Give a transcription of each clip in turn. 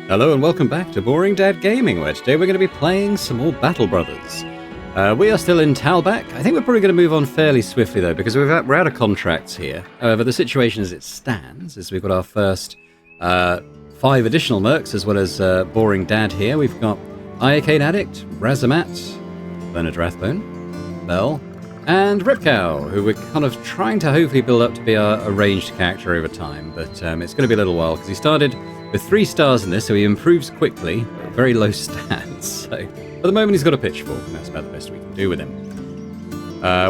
Hello and welcome back to Boring Dad Gaming, where today we're going to be playing some more Battle Brothers. We are still in Talbak. I think we're probably going to move on fairly swiftly though, because we're out of contracts here. However, the situation as it stands is we've got our first 5 additional mercs, as well as Boring Dad here. We've got Iacade Addict, Razamat, Bernard Rathbone, Bell, and Ripcow, who we're kind of trying to hopefully build up to be our ranged character over time, but it's going to be a little while, because he started with 3 stars in this, so he improves quickly, but very low stats. So at the moment he's got a pitchfork, and that's about the best we can do with him.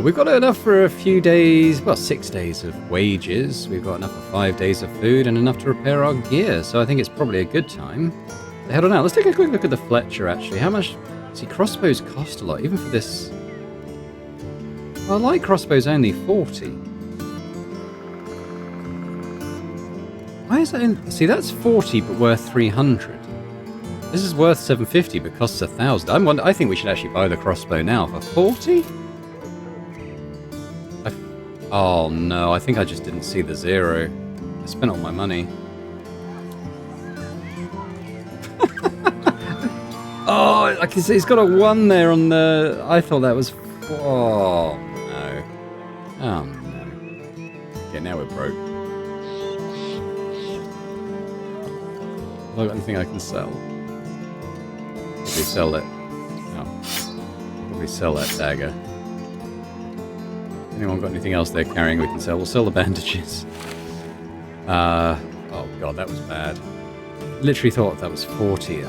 We've got enough for a few days, well, 6 days of wages. We've got enough for 5 days of food and enough to repair our gear, so I think it's probably a good time to head on out. Let's take a quick look at the Fletcher, actually. How much... See, crossbows cost a lot, even for this... Well, light crossbow's only 40. Why is that in... See, that's 40 but worth 300. This is worth 750 but costs 1,000. I think we should actually buy the crossbow now for 40? Oh no, I think I just didn't see the 0. I spent all my money. Oh, I can see it's got a 1 there on the... I thought that was... Oh no. Oh no. Okay, now we're broke. Have I got anything I can sell? Probably sell it. No. Probably sell that dagger. Anyone got anything else they're carrying we can sell? We'll sell the bandages. Oh god, that was bad. Literally thought that was 40.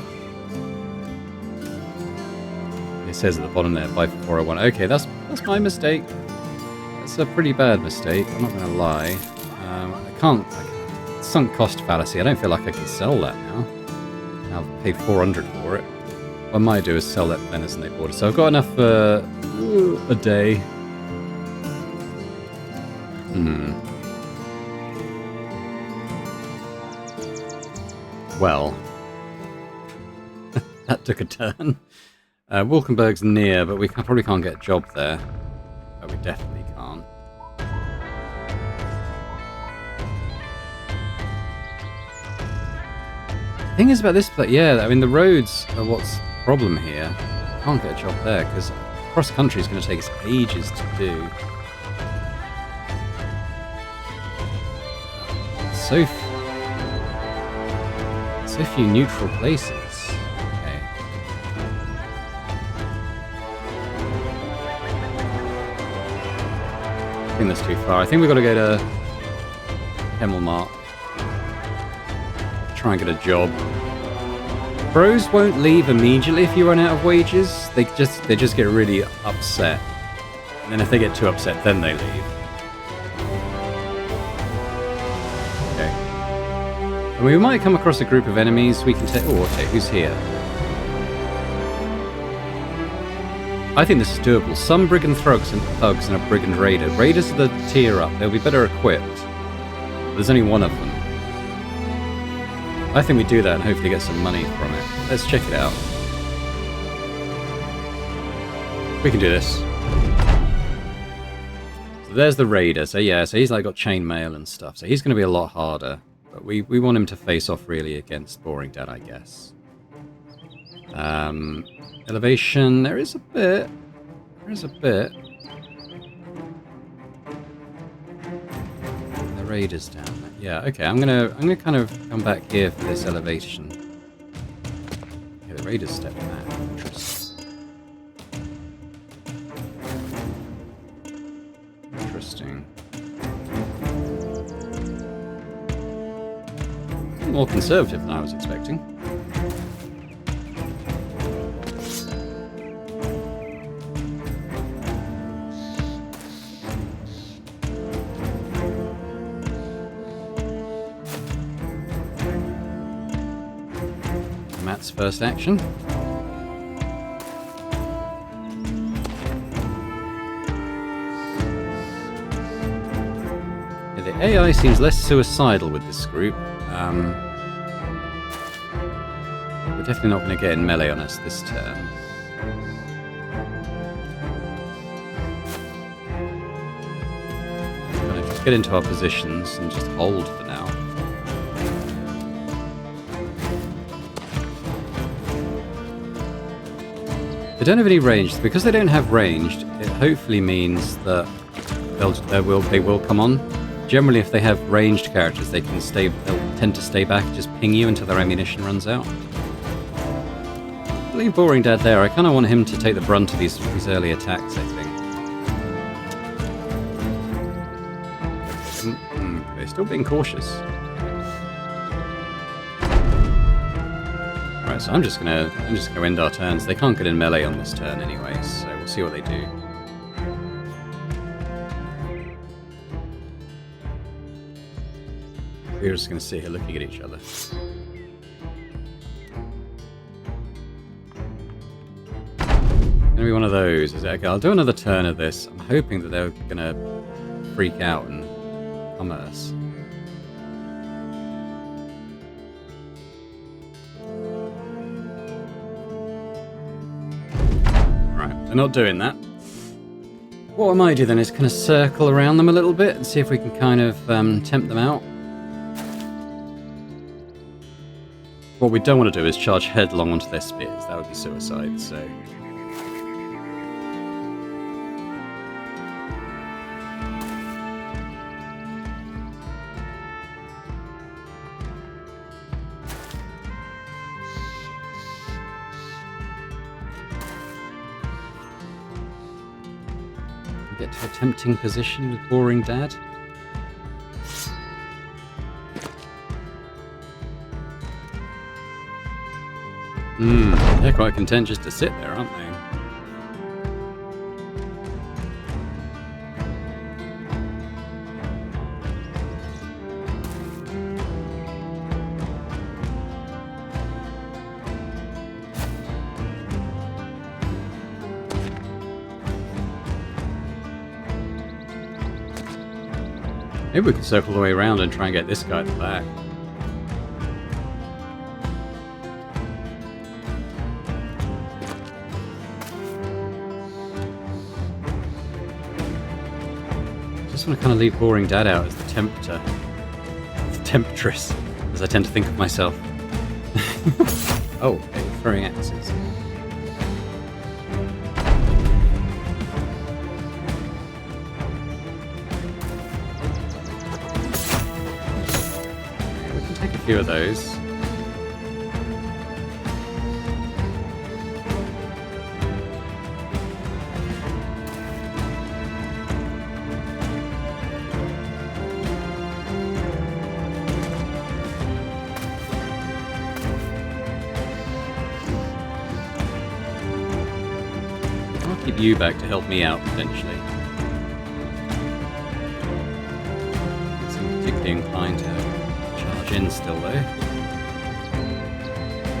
It says at the bottom there, buy for 401. Okay, that's my mistake. That's a pretty bad mistake, I'm not going to lie. I can't... Sunk cost fallacy. I don't feel like I can sell that now. I've paid 400 for it. What I might do is sell that venison they bought. So I've got enough for a day. Well, that took a turn. Wolkenberg's near, but we probably can't get a job there. Oh, we definitely can't. The thing is about this place, yeah, I mean the roads are what's the problem here. Can't get a job there because cross country is going to take us ages to do. So few neutral places. Okay. I think that's too far. I think we've got to go to Hemmelmark. Try and get a job. Bros won't leave immediately if you run out of wages. They just get really upset. And then if they get too upset, then they leave. Okay. And we might come across a group of enemies we can take... Oh, okay, who's here? I think this is doable. Some brigand thugs and a brigand raider. Raiders are the tier up. They'll be better equipped. There's only one of them. I think we do that and hopefully get some money from it. Let's check it out. We can do this. So there's the raider. So yeah, so he's like got chainmail and stuff. So he's going to be a lot harder. But we want him to face off really against Boring Dad, I guess. Elevation. There is a bit. There is a bit. The raiders down there. Yeah, okay, I'm gonna kind of come back here for this elevation. Okay, the raiders step back. Interesting. More conservative than I was expecting. Matt's first action. Yeah, the AI seems less suicidal with this group. We're definitely not going to get in melee on us this turn. We're going to just get into our positions and just hold for now. They don't have any ranged. Because they don't have ranged, it hopefully means that they will come on. Generally, if they have ranged characters, they'll tend to stay back, just ping you until their ammunition runs out. Leave Boring Dad there. I kind of want him to take the brunt of these early attacks, I think. They're still being cautious. Right, so I'm just gonna end our turns. They can't get in melee on this turn anyway, so we'll see what they do. We're just gonna sit here looking at each other. Gonna be one of those. Is it okay? I'll do another turn of this. I'm hoping that they're gonna freak out and come at us. Right, they're not doing that. What I might do then is kind of circle around them a little bit and see if we can kind of tempt them out. What we don't want to do is charge headlong onto their spears. That would be suicide, so... Get to a tempting position with Boring Dad. They're quite content just to sit there, aren't they? Maybe we can circle the way around and try and get this guy at the back. I want to kind of leave Boring Dad out as the tempter. The temptress, as I tend to think of myself. Oh, okay, throwing axes. We can take a few of those. Keep you back to help me out, potentially. Seem particularly inclined to charge in still, though.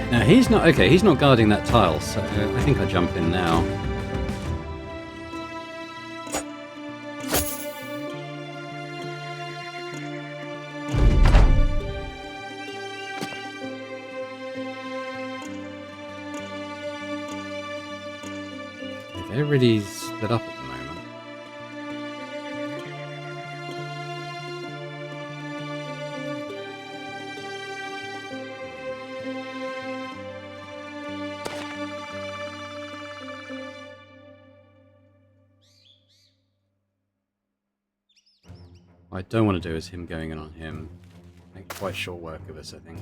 Now, he's not... Okay, he's not guarding that tile, so I think I jump in now. They're really split up at the moment. What I don't want to do is him going in on him. Make quite short work of us, I think.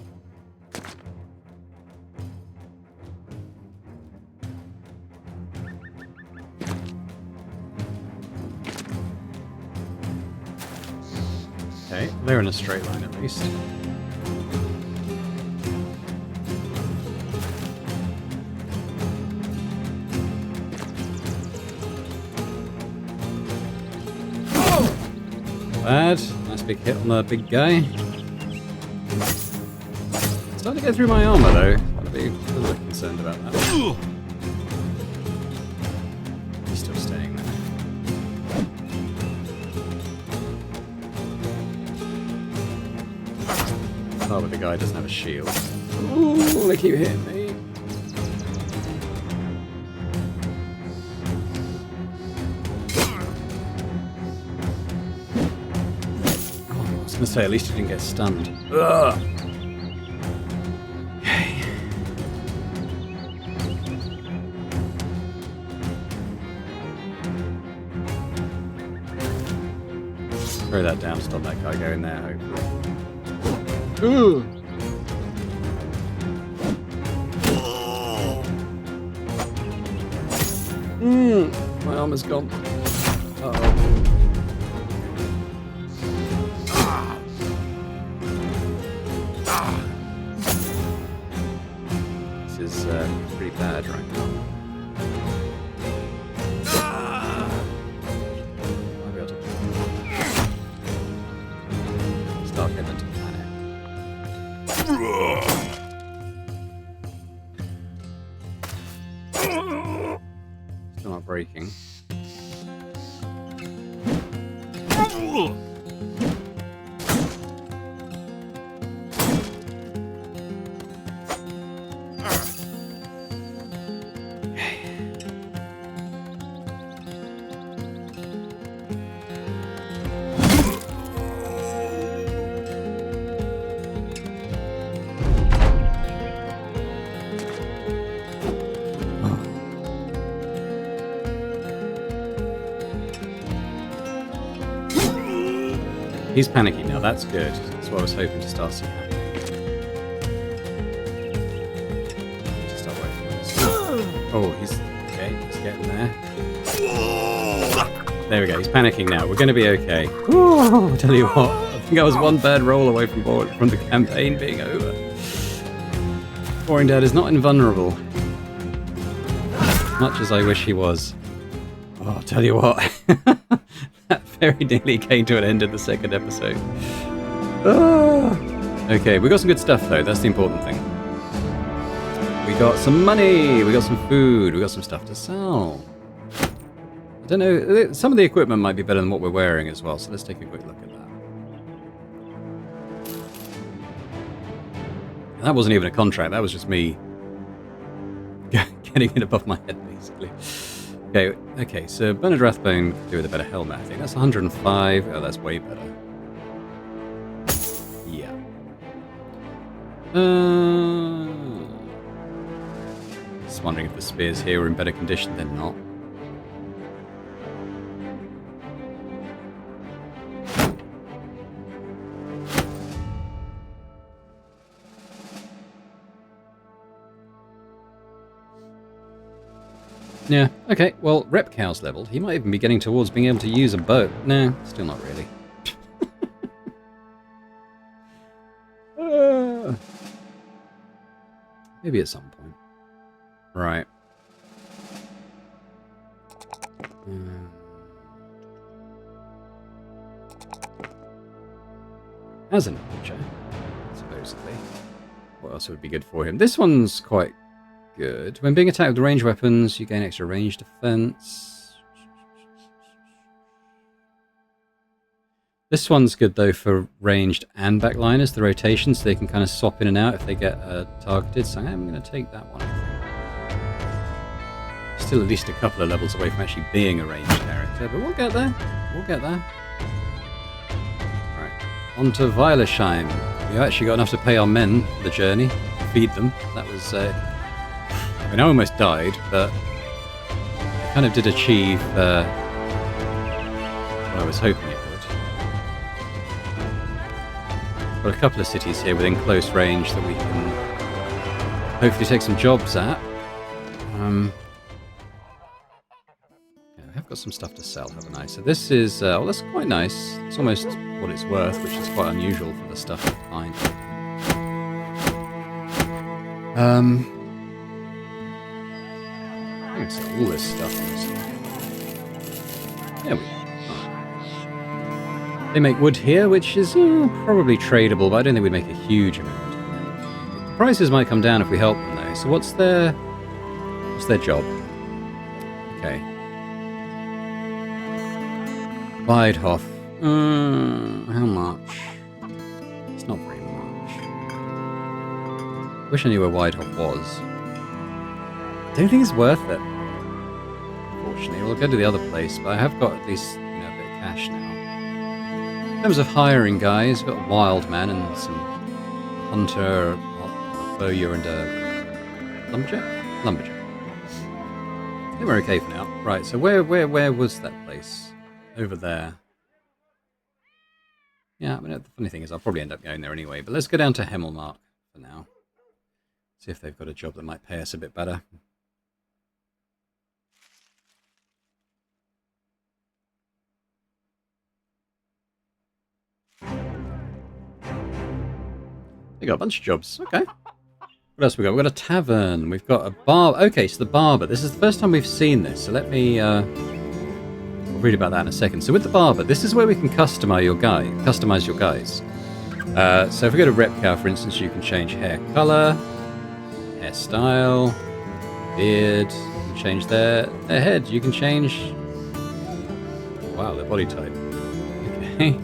Okay, they're in a straight line at least. Bad. Nice big hit on the big guy. Starting to get through my armor though. Gotta be a little bit concerned about that. He's still staying there. Oh, but the guy doesn't have a shield. Ooh, they keep hitting me. Oh, I was going to say, at least he didn't get stunned. Ugh. Okay. throw that down to stop that guy going there, hopefully. Ooh! My armor's gone. Uh-oh. This is pretty bad right now. I'll be able to start getting into the planet. Still not breaking. He's panicking now, that's good. That's what I was hoping to start seeing happen. Just start working on this. Oh, he's okay, he's getting there. There we go, he's panicking now. We're gonna be okay. Ooh, I'll tell you what, I think I was one bad roll away from the campaign being over. Boring Dad is not invulnerable. As much as I wish he was. Oh, I'll tell you what. That very nearly came to an end in the second episode. Okay, we got some good stuff though, that's the important thing. We got some money, we got some food, we got some stuff to sell. I don't know, some of the equipment might be better than what we're wearing as well, so let's take a quick look at that. That wasn't even a contract, that was just me getting it above my head, basically. Okay, so Bernard Rathbone could do with a better helmet, I think. That's 105. Oh, that's way better. Yeah. Just wondering if the spears here were in better condition than not. Yeah, okay, well, Rep Cow's leveled. He might even be getting towards being able to use a bow. No, still not really. Maybe at some point. Right. As an archer, supposedly. What else would be good for him? This one's quite good. When being attacked with ranged weapons, you gain extra range defense. This one's good though for ranged and backliners, the rotation, so they can kind of swap in and out if they get targeted. So I'm going to take that one, I think. Still at least a couple of levels away from actually being a ranged character, but we'll get there. We'll get there. Right, on to Weilersheim. We actually got enough to pay our men for the journey, feed them. That was I mean, I almost died, but I kind of did achieve what I was hoping it would. Got a couple of cities here within close range that we can hopefully take some jobs at. Yeah, we have got some stuff to sell, haven't I? So this is, oh, that's quite nice. It's almost what it's worth, which is quite unusual for the stuff we find. I can sell all this stuff on this. There we go. They make wood here, which is probably tradable, but I don't think we'd make a huge amount. The prices might come down if we help them, though. So what's their job? Okay. Weidhof. How much? It's not very much. Wish I knew where Weidhof was. I don't think it's worth it. Unfortunately, we'll go to the other place, but I have got at least a bit of cash now. In terms of hiring guys, we've got a wild man and some hunter, a bowyer, and a lumberjack. I think we're okay for now. Right, so where was that place? Over there. Yeah, I mean, the funny thing is I'll probably end up going there anyway, but let's go down to Hemmelmark for now. See if they've got a job that might pay us a bit better. They got a bunch of jobs. Okay. What else we got? We've got a tavern. We've got a bar. Okay, so the barber. This is the first time we've seen this, so let me we'll read about that in a second. So with the barber, this is where we can customize your guys. So if we go to Repcar, for instance, you can change hair color, hairstyle, beard, you can change their head. You can change... Wow, their body type. Okay.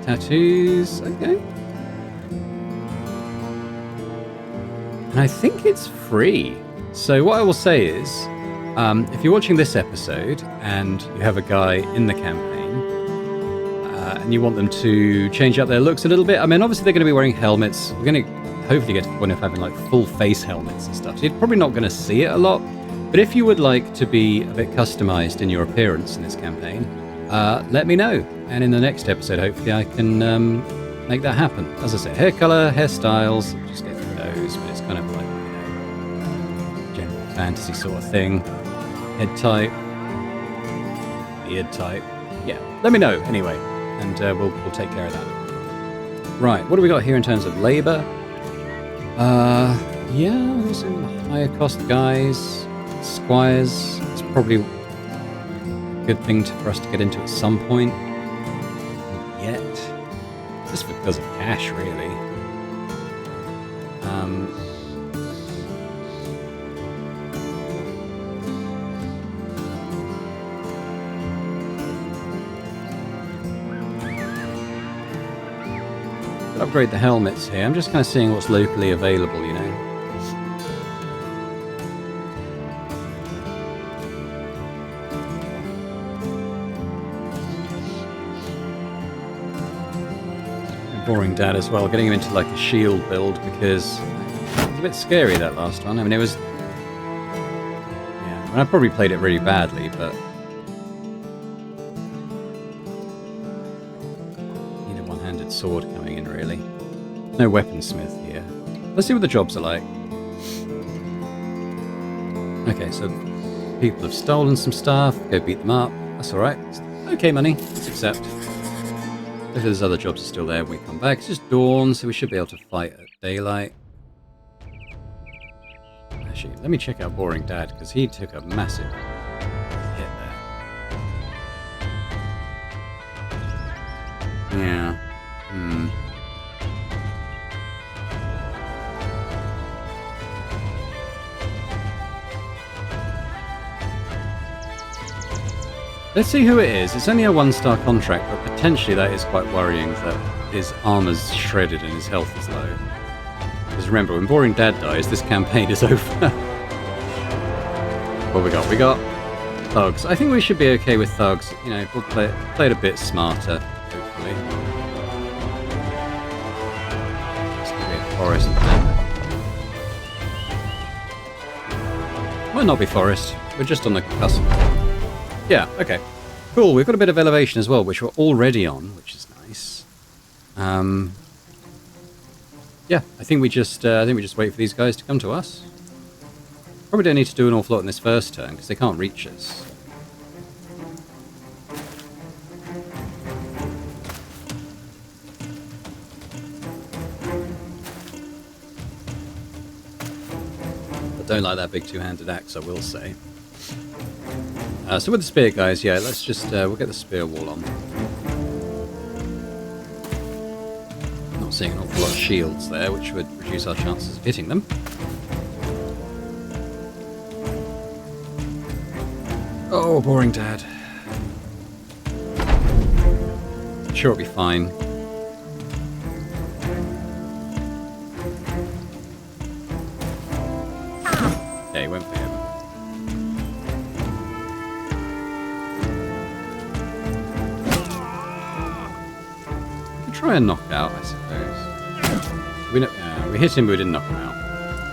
Tattoos, okay. And I think it's free. So what I will say is, if you're watching this episode and you have a guy in the campaign and you want them to change up their looks a little bit, I mean, obviously they're going to be wearing helmets. We're going to hopefully get to the point of having like full face helmets and stuff. So you're probably not going to see it a lot. But if you would like to be a bit customized in your appearance in this campaign, let me know. And in the next episode, hopefully I can make that happen. As I said, hair color, hairstyles, just get through those, but it's kind of like, general fantasy sort of thing. Head type, beard type. Yeah, let me know anyway, and we'll take care of that. Right, what do we got here in terms of labor? Yeah, some higher cost guys, squires. It's probably a good thing for us to get into at some point. Not yet. Just because of cash, really. Upgrade the helmets here. I'm just kind of seeing what's locally available, you know. Boring Dad as well, getting him into like a shield build because it was a bit scary, that last one. I mean, it was... Yeah, I mean, I probably played it really badly, but... Need a one-handed sword coming in, really. No weaponsmith here. Let's see what the jobs are like. Okay, so people have stolen some stuff. Go beat them up. That's alright. Okay, money. Let's accept. If there's other jobs are still there when we come back. It's just dawn, so we should be able to fight at daylight. Actually, let me check out Boring Dad, because he took a massive hit there. Yeah. Let's see who it is. It's only a 1-star contract, but potentially that is quite worrying that his armor's shredded and his health is low. Because remember, when Boring Dad dies, this campaign is over. What we got? We got thugs. I think we should be okay with thugs. You know, we'll play it a bit smarter, hopefully. It's going to be a forest. Might not be forest. We're just on the cusp. Yeah, okay. Cool, we've got a bit of elevation as well, which we're already on, which is nice. Yeah, I think we just wait for these guys to come to us. Probably don't need to do an awful lot in this first turn, because they can't reach us. I don't like that big two-handed axe, I will say. So with the spear guys, yeah, let's just, we'll get the spear wall on. Not seeing an awful lot of shields there, which would reduce our chances of hitting them. Oh, Boring Dad. I'm sure it'll be fine. Yeah, he went for him. Try and knock out, I suppose. We hit him, but we didn't knock him out.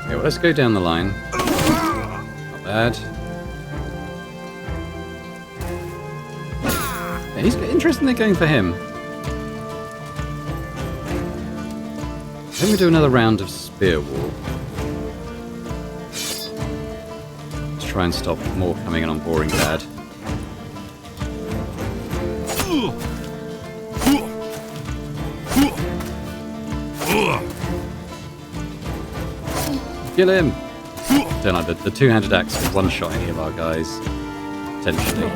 Okay, well, let's go down the line. Not bad. Yeah, he's interestingly going for him. Then we do another round of spear wall. Let's try and stop more coming in on Boring Dad. Kill him! Don't know, the two-handed axe can one-shot any of our guys. Potentially.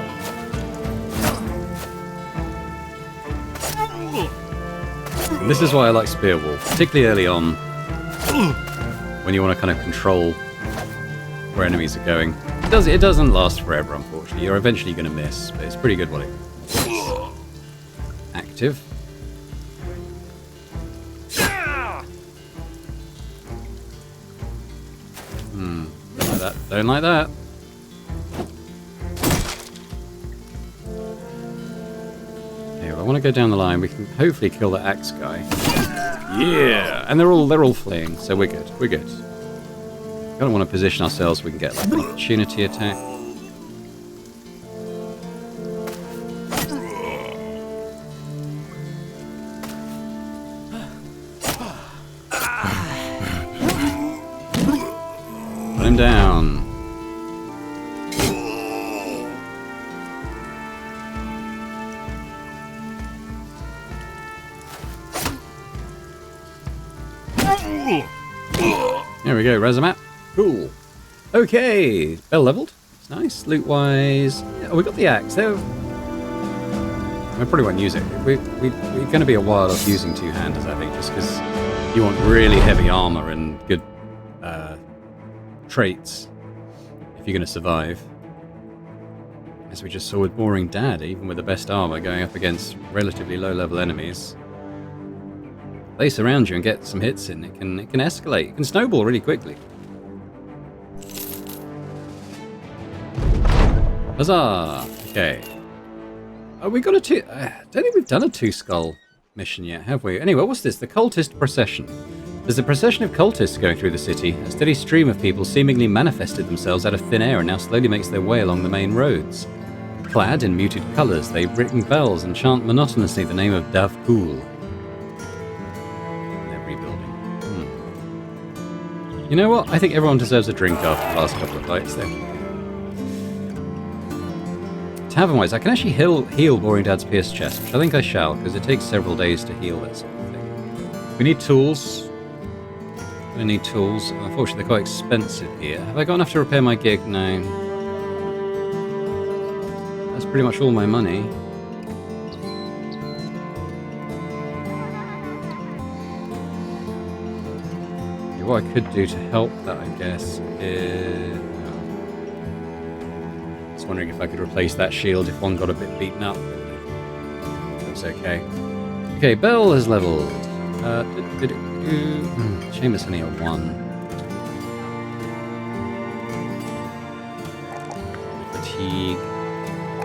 And this is why I like Spear Wall, particularly early on, when you want to kind of control where enemies are going. It doesn't last forever, unfortunately. You're eventually going to miss, but it's pretty good while it's active. Don't like that. Don't like that. I want to go down the line. We can hopefully kill the axe guy. Yeah, and they're all fleeing, so we're good. We're good. We don't want to position ourselves so we can get like an opportunity attack. Put him down. There we go, Razamap. Cool. Okay, bell leveled. It's nice. Loot-wise, yeah, we got the axe. I probably won't use it. We're going to be a while off using two-handers, I think, just because you want really heavy armor and good traits if you're going to survive. As we just saw with Boring Dad, even with the best armor, going up against relatively low-level enemies. They surround you and get some hits in, it can escalate. It can snowball really quickly. Huzzah! Okay. Oh, we got a two... I don't think we've done a two-skull mission yet, have we? Anyway, what's this? The cultist procession. There's a procession of cultists going through the city. A steady stream of people seemingly manifested themselves out of thin air and now slowly makes their way along the main roads. Clad in muted colours, they ring bells and chant monotonously the name of Davkul. You know what? I think everyone deserves a drink after the last couple of fights then. Tavern-wise, I can actually heal Boring Dad's pierced chest, which I think I shall, because it takes several days to heal that sort of thing. We need tools. We need tools. Unfortunately, they're quite expensive here. Have I got enough to repair my gig? No. That's pretty much all my money. What I could do to help that, I guess, is... I was wondering if I could replace that shield if one got a bit beaten up. That's okay. Okay, Bell is leveled. Shame it's only a 1. Fatigue.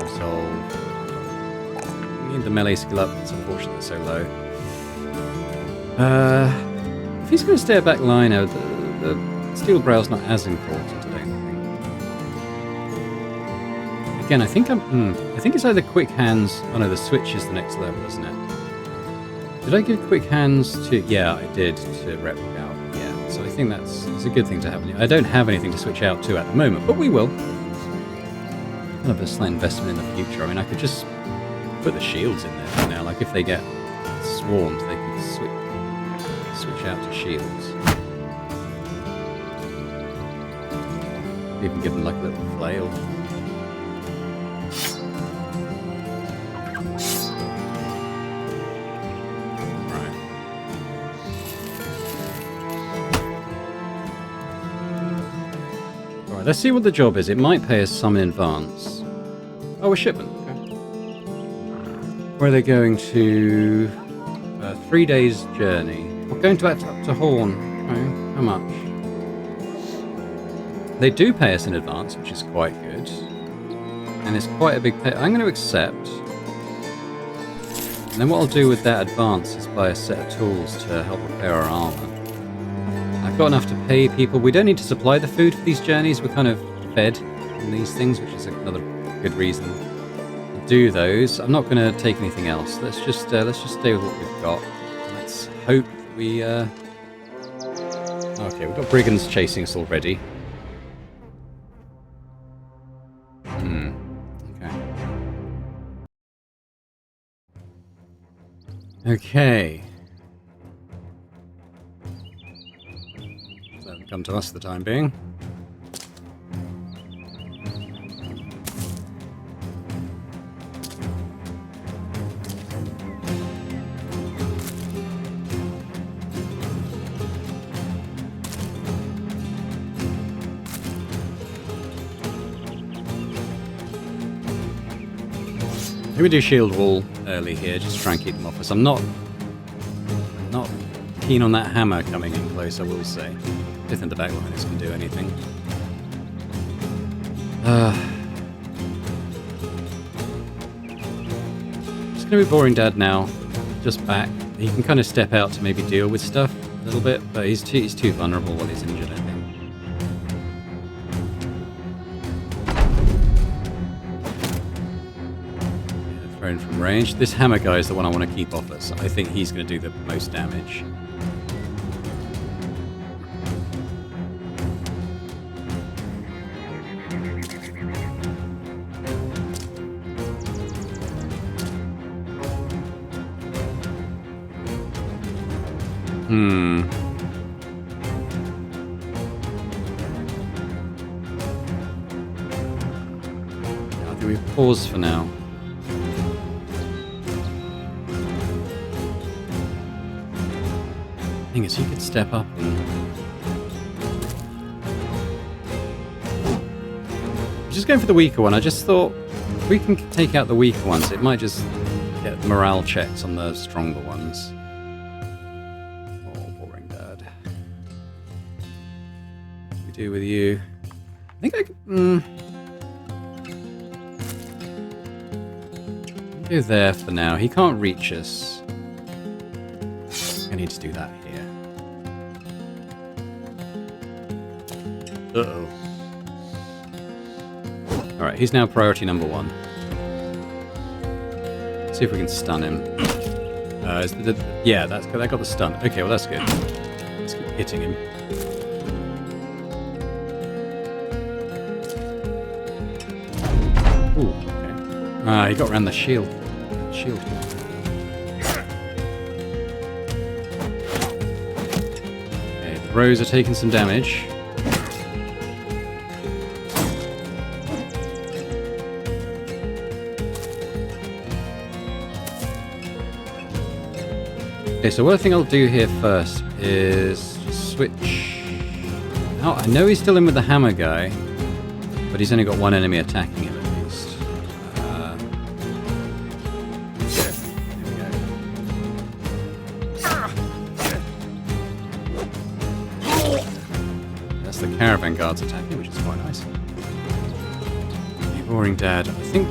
Resolve. We need the melee skill up. It's unfortunate it's so low. If he's going to stay at back line, the steel brow's not as important, I don't think. Again, I think it's either quick hands. Oh no, the switch is the next level, isn't it? Did I give quick hands to? Yeah, I did to rep out. Yeah, so I think it's a good thing to have. I don't have anything to switch out to at the moment, but we will. Kind of a slight investment in the future. I mean, I could just put the shields in there for now. Like if they get swarmed, they could switch out to shields. Even give them like a little flail. Right. Alright, let's see what the job is. It might pay us some in advance. Oh, a shipment. Okay. Where are they going to? 3 days journey. We're going to Horn. Okay, how much? They do pay us in advance, which is quite good. And it's quite a big pay. I'm going to accept. And then what I'll do with that advance is buy a set of tools to help repair our armor. I've got enough to pay people. We don't need to supply the food for these journeys. We're kind of fed on these things, which is another good reason. do those. I'm not going to take anything else. Let's just stay with what we've got. Let's hope we. Okay, we've got brigands chasing us already. Okay. So come to us for the time being. Maybe we do shield wall early here, just try and keep them off us. I'm not keen on that hammer coming in close, I will say. I don't think the backliners can do anything. It's going to be boring Dad now. Just back. He can kind of step out to maybe deal with stuff a little bit, but he's too vulnerable while he's injured, I think. Thrown from range. This hammer guy is the one I want to keep off us. I think he's going to do the most damage. I think we pause for now. Thing is, you could step up and... I'm just going for the weaker one. I just thought if we can take out the weaker ones, it might just get morale checks on the stronger ones. Oh, boring Dad. What do we do with you? I think I can... Go there for now. He can't reach us. I need to do that here. Uh-oh. Alright, he's now priority number 1. See if we can stun him. Yeah, that got the stun. Okay, well that's good. Let's keep hitting him. Ooh, okay. He got around the shield. Okay, the bros are taking some damage. Okay, so one thing I'll do here first is just switch. Oh, I know he's still in with the hammer guy, but he's only got one enemy attacking him at least. That's the caravan guards attacking, which is quite nice. Boring Dad. I think...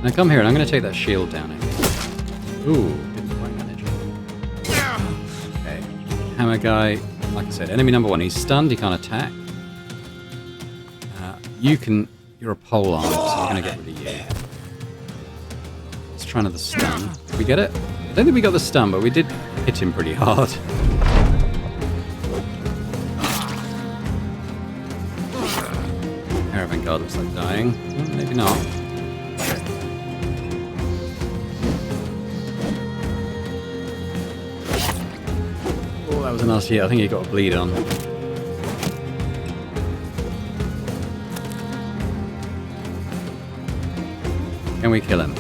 Now come here, and I'm going to take that shield down, I think. Ooh, didn't quite manage it. Okay. Hammer guy, like I said, enemy number 1. He's stunned, he can't attack. You're a pole arm, so I'm going to get rid of you. Let's try another stun. Did we get it? I don't think we got the stun, but we did hit him pretty hard. Caravan guard looks like dying. Well, maybe not. Oh, that was a nasty hit. I think he got a bleed on. Can we kill him?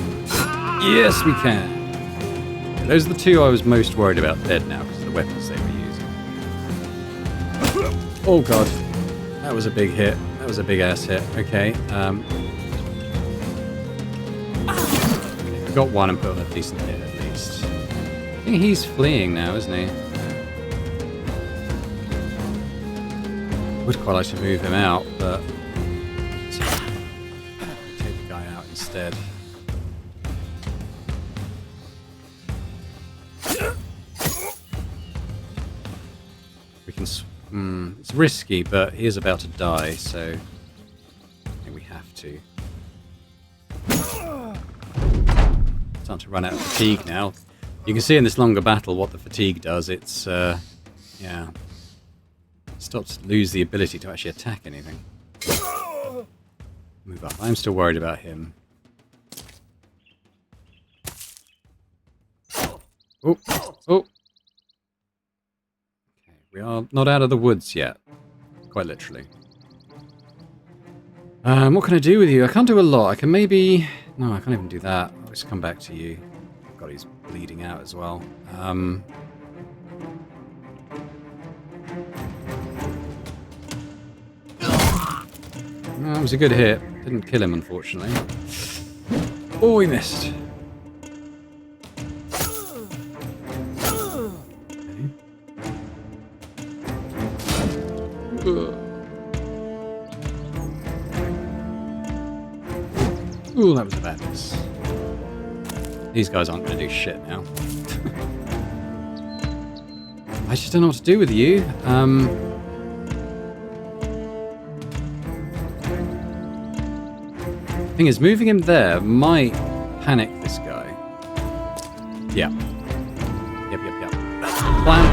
Yes, we can. Those are the two I was most worried about dead now because of the weapons they were using. Oh god, that was a big hit. That was a big ass hit. Okay. Got one and put on a decent hit at least. I think he's fleeing now, isn't he? Would quite like to move him out, but take the guy out instead. We can. It's risky, but he is about to die, so I think we to. Starting to run out of fatigue now. You can see in this longer battle what the fatigue does. It's, yeah. Stops lose the ability to actually attack anything. Move up. I'm still worried about him. Oh, oh. Okay, we are not out of the woods yet. Quite literally. What can I do with you? I can't do a lot. I can maybe... No, I can't even do that. I'll just come back to you. God, he's bleeding out as well. That was a good hit. Didn't kill him, unfortunately. Oh, he missed. Okay. Ooh, that was a bad miss. These guys aren't going to do shit now. I just don't know what to do with you. Thing is, moving him there might panic this guy. Yeah. Yep. Plan.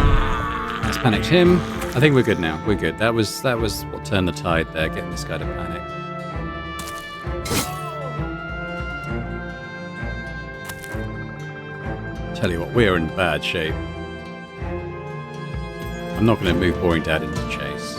That's panicked him. I think we're good now. We're good. That was what turned the tide there, getting this guy to panic. Tell you what, we're in bad shape. I'm not going to move Boring Dad into chase.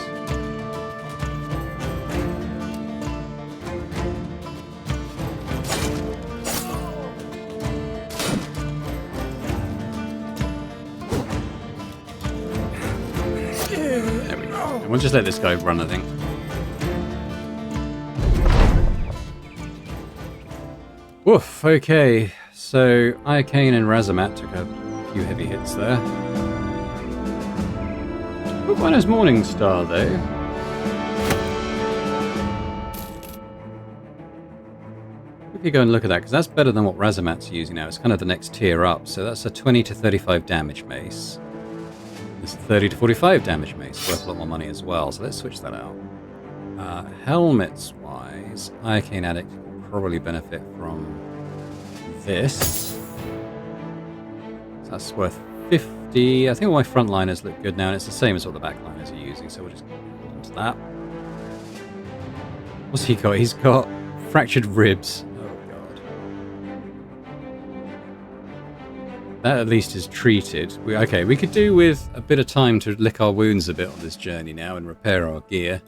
There we go. And we'll just let this guy run, I think. Woof, okay. So, Iocane and Razamat took a few heavy hits there. Oh, quite a nice Morning Star, though. If you go and look at that, because that's better than what Razamat's using now. It's kind of the next tier up. So that's a 20 to 35 damage mace. It's a 30 to 45 damage mace. Worth a lot more money as well. So let's switch that out. Helmets-wise, Iocane Addict will probably benefit from this. So that's worth 50. I think all my frontliners look good now, and it's the same as what the backliners are using, so we'll just hold on to that. What's he got? He's got fractured ribs. Oh god. That at least is treated. Okay, we could do with a bit of time to lick our wounds a bit on this journey now and repair our gear.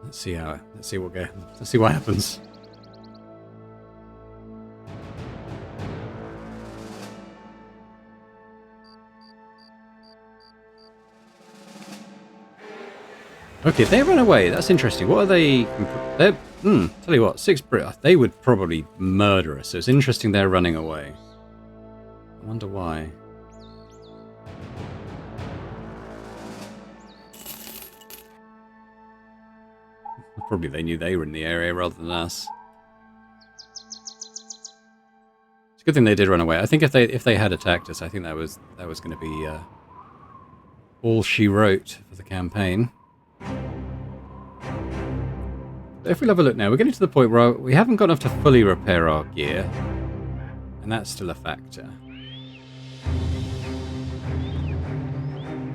Let's see what happens. Okay, they run away. That's interesting. What are they? They're, tell you what, 6 Brit. They would probably murder us. So it's interesting they're running away. I wonder why. Probably they knew they were in the area rather than us. It's a good thing they did run away. I think if they had attacked us, I think that was going to be all she wrote for the campaign. If we have a look now, we're getting to the point where we haven't got enough to fully repair our gear, and that's still a factor.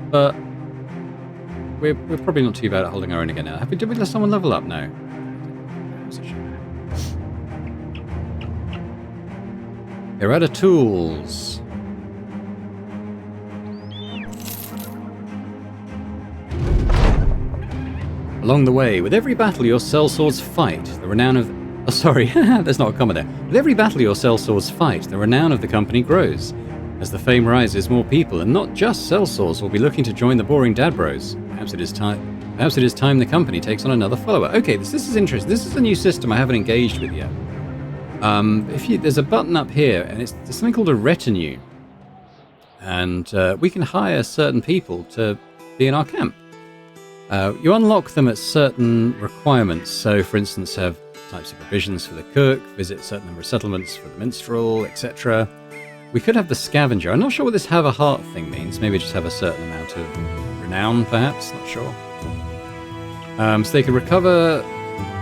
But we're probably not too bad at holding our own again now. Did we let someone level up now? They're out of tools. Along the way, with every battle your sellswords fight, the renown of... Oh, sorry, there's not a comma there. With every battle your sellswords fight, the renown of the company grows. As the fame rises, more people, and not just sellswords, will be looking to join the Boring Dad Bros. Perhaps it is time the company takes on another follower. Okay, this is interesting. This is a new system I haven't engaged with yet. There's a button up here, and there's something called a retinue. And we can hire certain people to be in our camp. You unlock them at certain requirements. So, for instance, have types of provisions for the cook, visit certain number of settlements for the minstrel, etc. We could have the scavenger. I'm not sure what this have a heart thing means. Maybe just have a certain amount of renown, perhaps. Not sure. So they can recover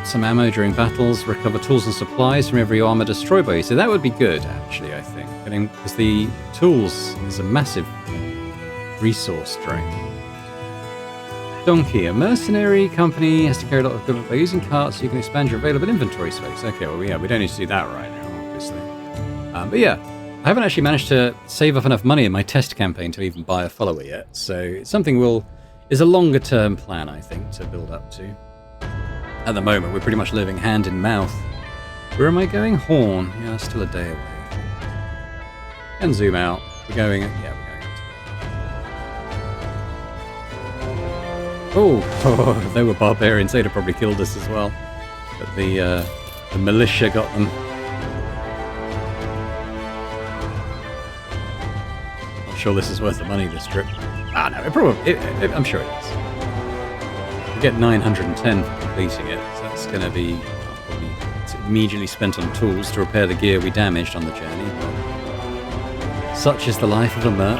some ammo during battles, recover tools and supplies from every armor destroyed by you. So that would be good, actually, I think. Because the tools is a massive resource drain. Donkey. A mercenary company has to carry a lot of equipment. By using carts, you can expand your available inventory space. Okay, well, yeah, we don't need to do that right now, obviously. But yeah, I haven't actually managed to save up enough money in my test campaign to even buy a follower yet. So it's something is a longer term plan, I think, to build up to. At the moment, we're pretty much living hand in mouth. Where am I going? Horn. Yeah, still a day away. And zoom out. We're going... Yeah, we're going into... Oh, they were barbarians. They'd have probably killed us as well. But the militia got them. Not sure this is worth the money, this trip. Ah, no, I'm sure it is. We get 910 for completing it, so that's going to be probably immediately spent on tools to repair the gear we damaged on the journey. But such is the life of a merc.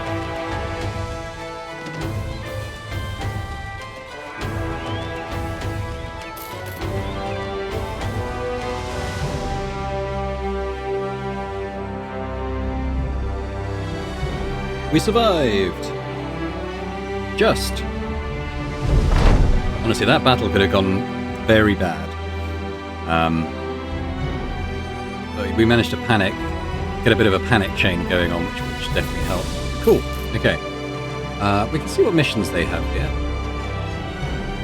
We survived! Just. Honestly, that battle could have gone very bad. But we managed to panic, get a bit of a panic chain going on, which definitely helped. Cool. Okay. We can see what missions they have here.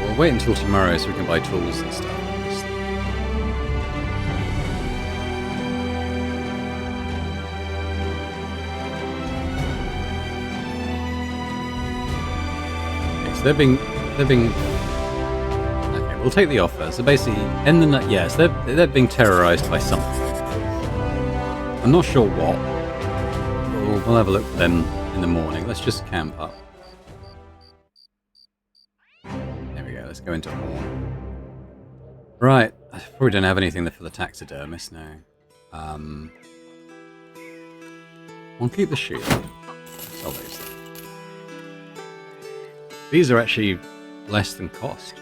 We'll wait until tomorrow so we can buy tools and stuff. They're being. Okay, we'll take the offer. So basically, end the night. Yes, they're being terrorized by something. I'm not sure what. We'll have a look for them in the morning. Let's just camp up. There we go. Let's go into Horn. Right. I probably don't have anything for the taxidermist now. We'll keep the shield. Sell those. These are actually less than cost.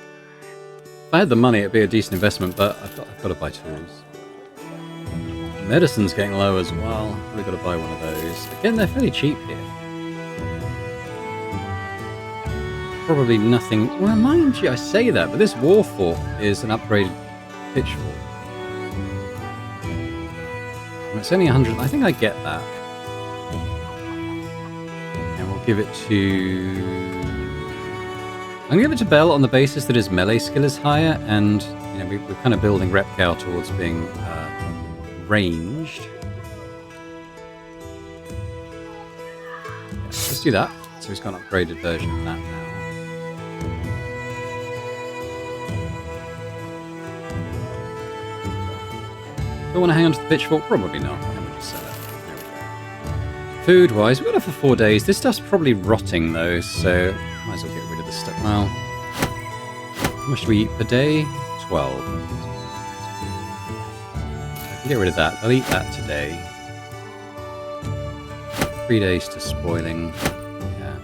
If I had the money, it'd be a decent investment, but I've got to buy tools. Medicine's getting low as well. We've got to buy one of those. Again, they're fairly cheap here. Probably nothing... Well, mind you, I say that, but this war fork is an upgraded pitchfork. And it's only 100... I think I get that. And we'll give it to... I'm going to give it to Bell on the basis that his melee skill is higher, and you know, we're kind of building Repcal towards being ranged. Yeah, let's do that. So he's got an upgraded version of that now. Do I want to hang on to the pitchfork? Probably not. I'm going to just sell it. There we go. Food-wise, we've got it for 4 days. This stuff's probably rotting though, so might as well get rid of this stuff. Well, how much do we eat per day? 12. I can get rid of that. I'll eat that today. 3 days to spoiling. Yeah.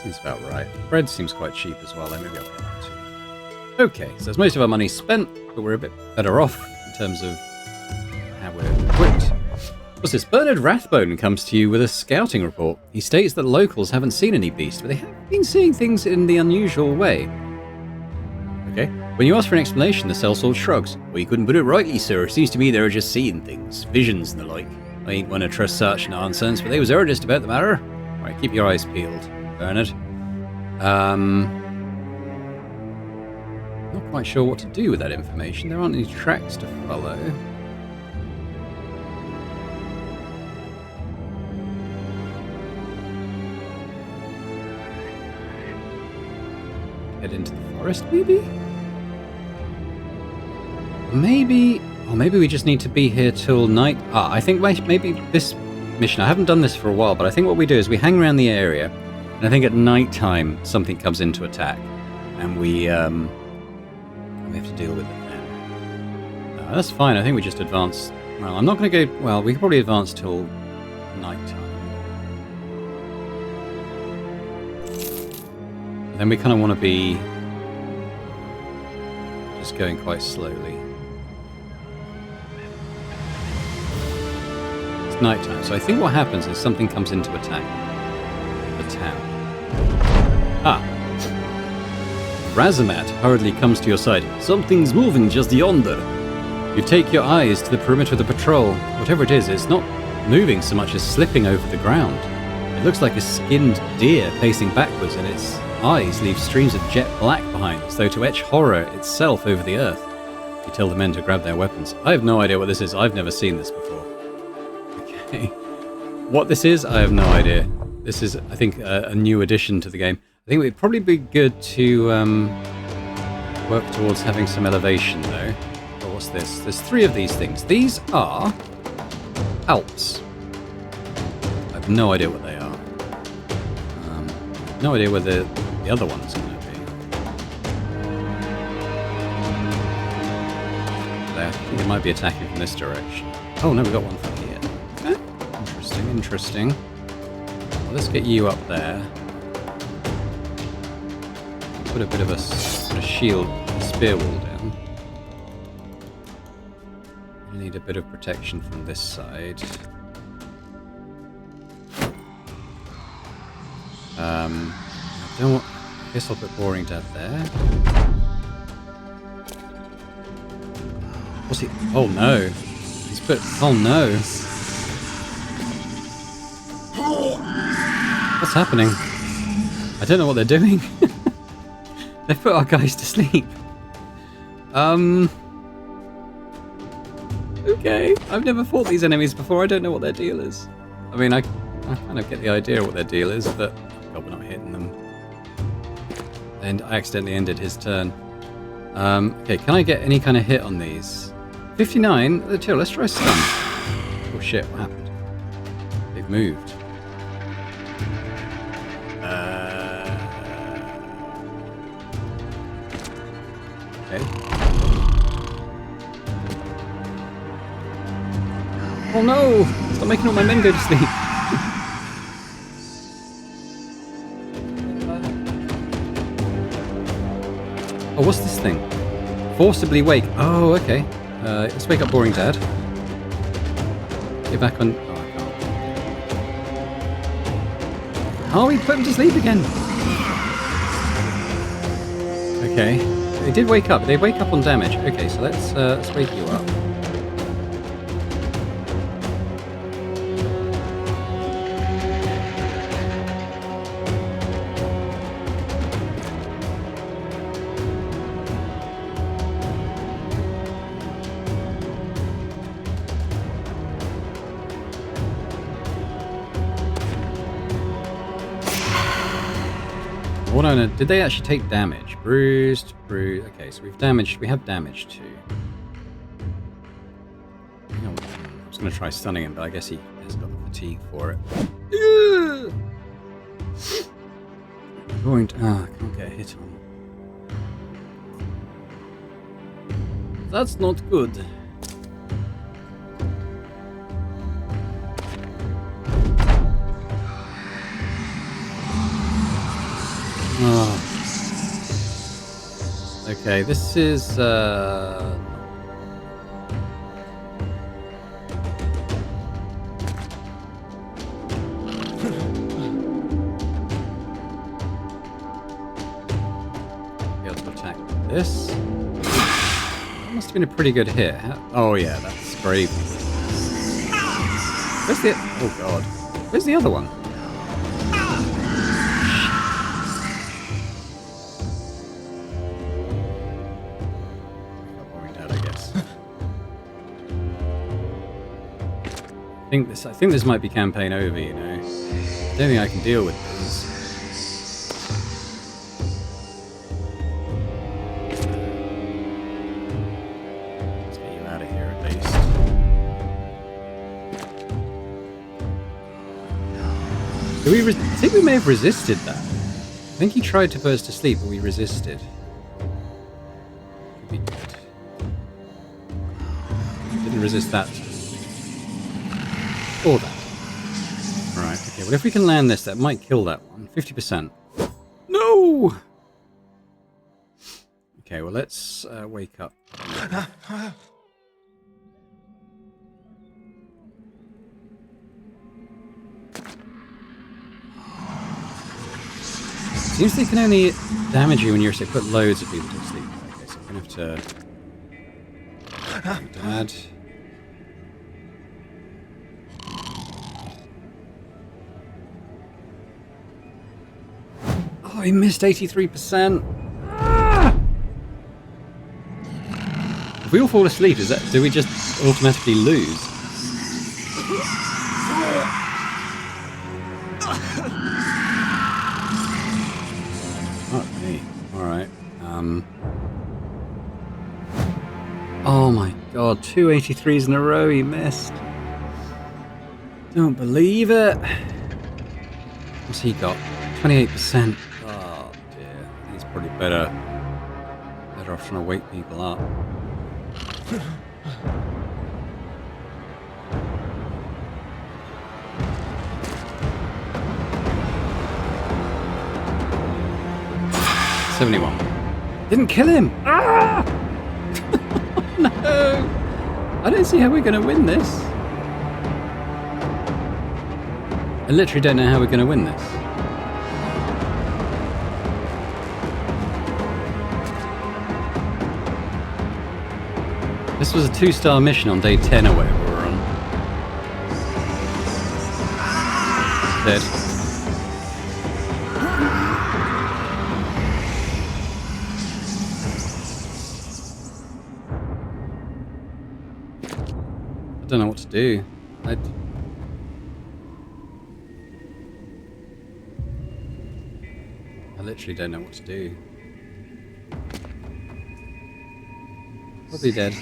Seems about right. Bread seems quite cheap as well, though. Maybe I'll get that too. Okay, so as most of our money's spent, but we're a bit better off in terms of how we're equipped. What's this? Bernard Rathbone comes to you with a scouting report. He states that locals haven't seen any beast, but they have been seeing things in the unusual way. Okay. When you ask for an explanation, the sellsword shrugs. Well, you couldn't put it rightly, sir. It seems to me they were just seeing things, visions and the like. I ain't one to trust such nonsense, but they was earnest about the matter. Right, keep your eyes peeled, Bernard. Not quite sure what to do with that information. There aren't any tracks to follow. Head into the forest, maybe? Or maybe we just need to be here till night. I think maybe this mission, I haven't done this for a while, but I think what we do is we hang around the area, and I think at night time something comes into attack, and we have to deal with it then. That's fine, I think we just advance. Well, I'm not going to go... Well, we can probably advance till night time. Then we kind of want to be just going quite slowly. It's nighttime, so I think what happens is something comes in to attack the town. Ah! Razamat hurriedly comes to your side. Something's moving just yonder. You take your eyes to the perimeter of the patrol. Whatever it is, it's not moving so much as slipping over the ground. It looks like a skinned deer pacing backwards, and its eyes leave streams of jet black behind, as though to etch horror itself over the earth. You tell the men to grab their weapons. I have no idea what this is. I've never seen this before. Okay. What this is, I have no idea. This is, I think, a new addition to the game. I think it would probably be good to work towards having some elevation, though. Oh, what's this? There's 3 of these things. These are Alps. I have no idea what they are. No idea where the other one's going to be. I think it might be attacking from this direction. Oh no, we got one from here. Okay. Interesting, interesting. Well, let's get you up there. Put a bit of a shield, a spear wall down. We need a bit of protection from this side. I guess I'll put Boring Dad there. What's he? Oh no! He's put. Oh no! What's happening? I don't know what they're doing. They've put our guys to sleep. Okay. I've never fought these enemies before. I don't know what their deal is. I mean, I kind of get the idea of what their deal is, but God, we're not hitting them. And I accidentally ended his turn. Okay, can I get any kind of hit on these? 59? Chill, let's try stun. Oh shit, what happened? They've moved. Okay. Oh no! Stop making all my men go to sleep. Oh, what's this thing? Forcibly wake. Oh, okay. Let's wake up Boring Dad. Get back on. Oh, I can't. Oh, we put him to sleep again. Okay. They did wake up. They wake up on damage. Okay, so let's wake you up. Oh no, did they actually take damage? Bruised, okay, so we have damage too. I was going to try stunning him, but I guess he has got the fatigue for it. I can't get a hit on. That's not good. Oh. Okay, this is be able to attack this. That must have been a pretty good hit. Oh yeah, that's brave. Where's the? Oh god, where's the other one? I think this might be campaign over, you know. I don't think I can deal with this. Let's get you out of here at least. I think we may have resisted that. I think he tried to put us to sleep, but we resisted. Could be good. Didn't resist that. Or that. Right, okay, well if we can land this, that might kill that one. 50%. No! Okay, well, let's wake up. Seems they can only damage you when you're put loads of people to sleep. Okay, so I'm going to have to... Dad. Oh, he missed 83%. Ah! If we all fall asleep, do we just automatically lose? Okay, alright. Oh my god, 2 83s in a row he missed. Don't believe it. What's he got? 28%. Oh dear. I think it's probably better off trying to wake people up. $71. Didn't kill him! Ah! No! I don't see how we're going to win this. I literally don't know how we're going to win this. This was a 2-star mission on day 10 or whatever we were on. Dead. I don't know what to do. I literally don't know what to do. Probably dead.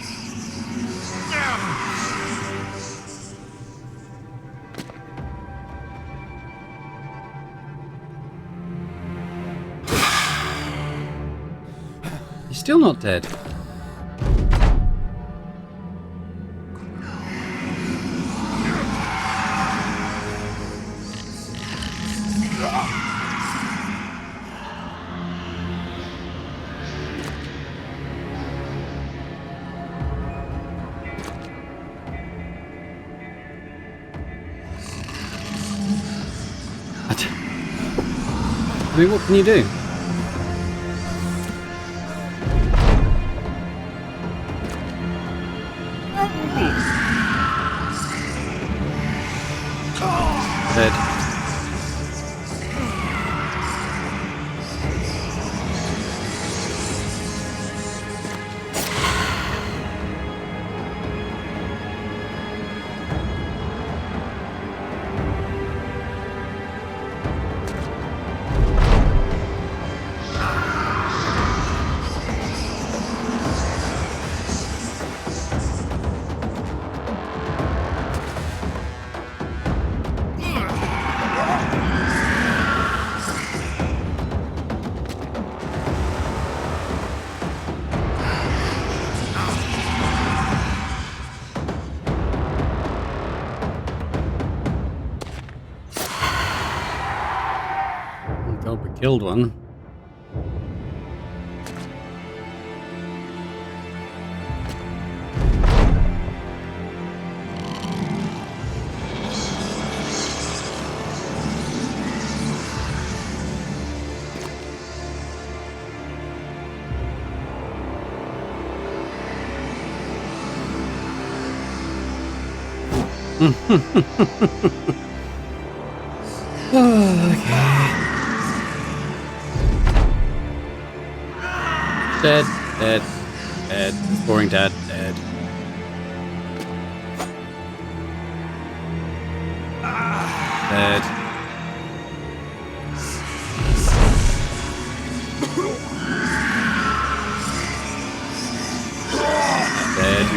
He's still not dead. I mean, what can you do? Dead. God, we killed one. Oh, okay. Dead, dead, dead. Boring dad, dead. Dead. Dead.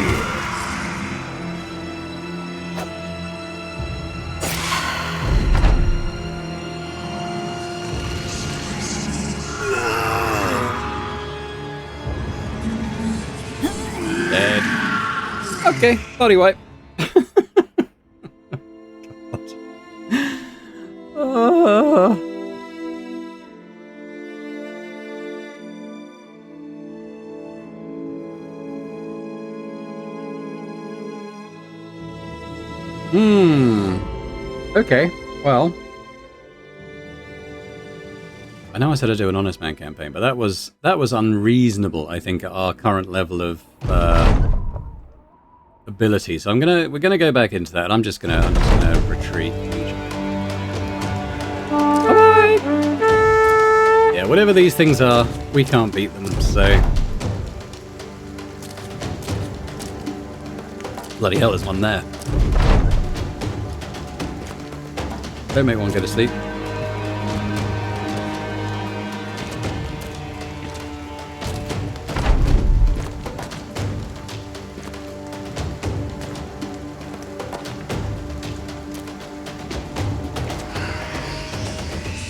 Okay, body wipe. God. Okay, well, I know I said I'd do an honest man campaign, but that was unreasonable. I think at our current level of ability. So we're gonna go back into that. And I'm just gonna retreat. Bye. Yeah, whatever these things are, we can't beat them. So bloody hell, there's one there. Don't make one go to sleep.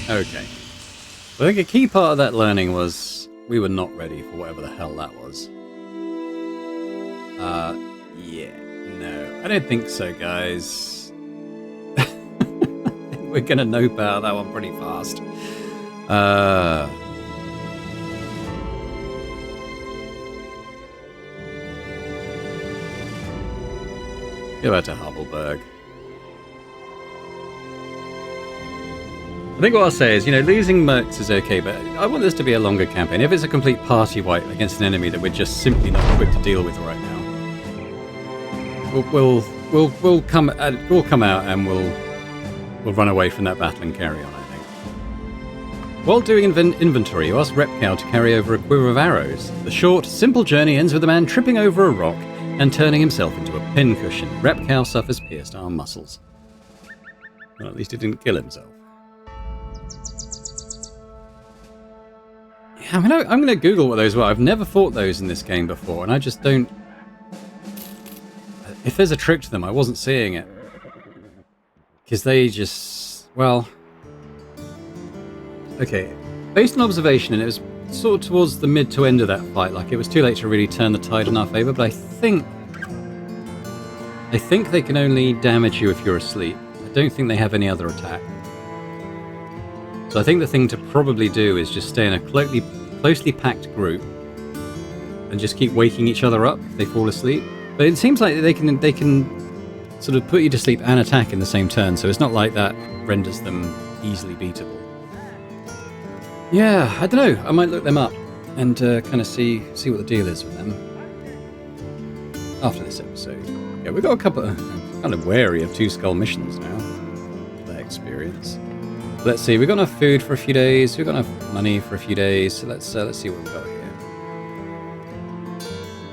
Okay. I think a key part of that learning was we were not ready for whatever the hell that was. Yeah, no. I don't think so, guys. We're gonna nope out of that one pretty fast. Go back to Havelberg. I think what I'll say is, losing mercs is okay, but I want this to be a longer campaign. If it's a complete party wipe against an enemy that we're just simply not equipped to deal with right now, we'll come out and we'll run away from that battle and carry on, I think. While doing inventory, you ask Repcow to carry over a quiver of arrows. The short, simple journey ends with the man tripping over a rock and turning himself into a pincushion. Repcow suffers pierced arm muscles. Well, at least he didn't kill himself. Yeah, I'm gonna Google what those were. I've never fought those in this game before, and I just don't... If there's a trick to them, I wasn't seeing it. Because they just... Well... Okay, based on observation, and it was sort of towards the mid to end of that fight, like it was too late to really turn the tide in our favour, but I think they can only damage you if you're asleep. I don't think they have any other attack. So I think the thing to probably do is just stay in a closely packed group and just keep waking each other up if they fall asleep. But it seems like they can sort of put you to sleep and attack in the same turn, so it's not like that renders them easily beatable. Yeah, I don't know. I might look them up and kind of see what the deal is with them after this episode. Yeah, we've got a couple of... I'm kind of wary of 2 skull missions now. That experience. Let's see, we've got enough food for a few days, we've got enough money for a few days, so let's see what we've got here.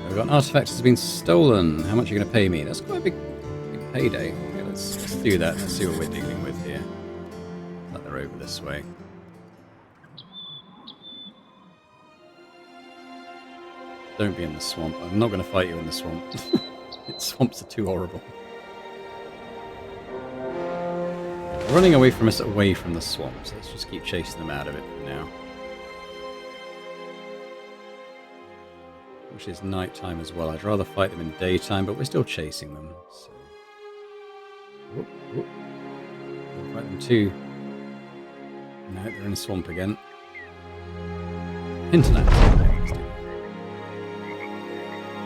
We've got an artifact that's been stolen. How much are you going to pay me? That's quite a big payday. Okay, let's do that. Let's see what we're dealing with here. Like they're over this way. Don't be in the swamp. I'm not going to fight you in the swamp. Swamps are too horrible. Running away from us away from the swamps. Let's just keep chasing them out of it for now. Which is nighttime as well. I'd rather fight them in daytime, but we're still chasing them. So. Whoop, whoop. We'll fight them too. No, they're in the swamp again. Internet.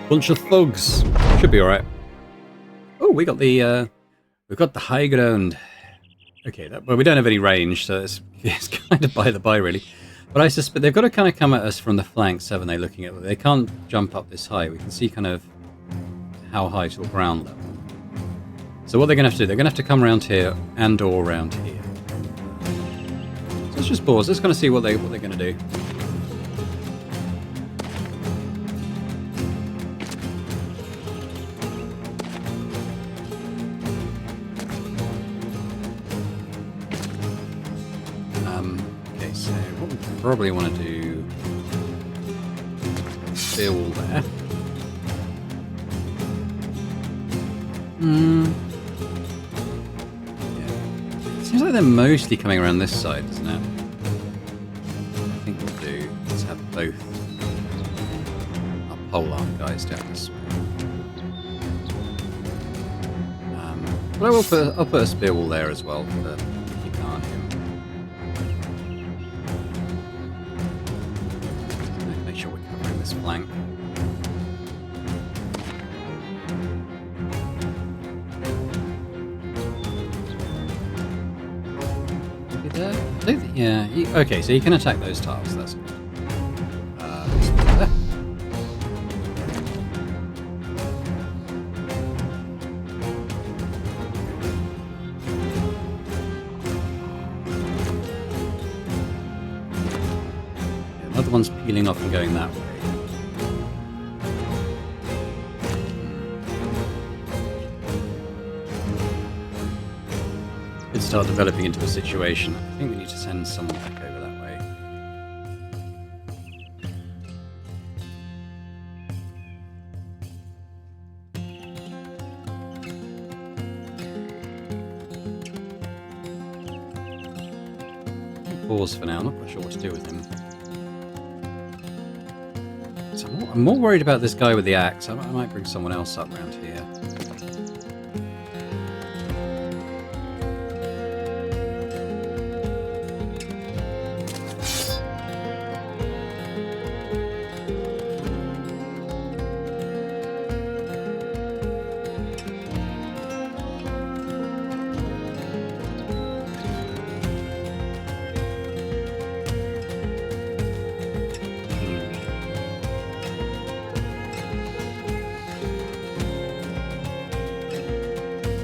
Bunch of thugs. Should be alright. Oh, we got the we've got the high ground. Okay, well, we don't have any range, so it's kind of by the by, really. But I suspect they've got to kind of come at us from the flanks, haven't they, looking at it? They can't jump up this high. We can see kind of how high to the ground level. So what they're going to have to do, they're going to have to come around here and or around here. So let's just pause. Let's kind of see what they're going to do. Probably want to do fill there. Yeah. Seems like they're mostly coming around this side, doesn't it? I think we'll do is have both our polearm guys down this way. But I'll put a spear wall there as well for if you can't him. Make sure we're covering this flank. be there? I don't think, yeah. Okay, so you can attack those tiles. That's good. There. Yeah, another one's peeling off and going that way. Start developing into a situation. I think we need to send someone back over that way. Pause for now. I'm not quite sure what to do with him. So I'm more worried about this guy with the axe. I might bring someone else up around here.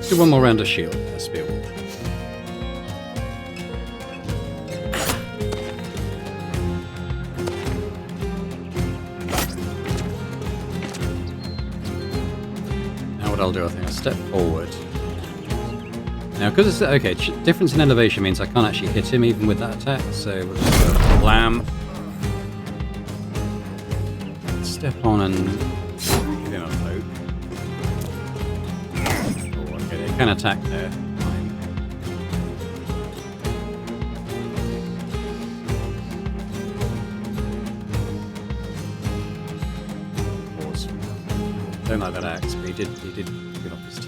Do one more round of shield. Spear wall. Now what I'll do, I think I'll step forward. Now, because it's okay, difference in elevation means I can't actually hit him even with that attack. So we'll just go blam. Step on and give him a poke. Can attack there. Fine. Pause. Don't like that axe, but he did get off his turn.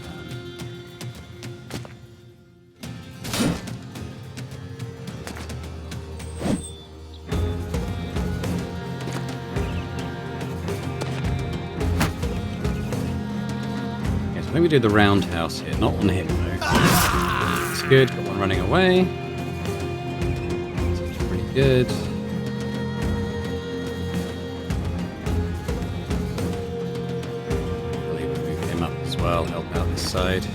I think we do the roundhouse here, not on him though. That's good, got one running away. That's pretty good. I believe we'll move him up as well, help out this side.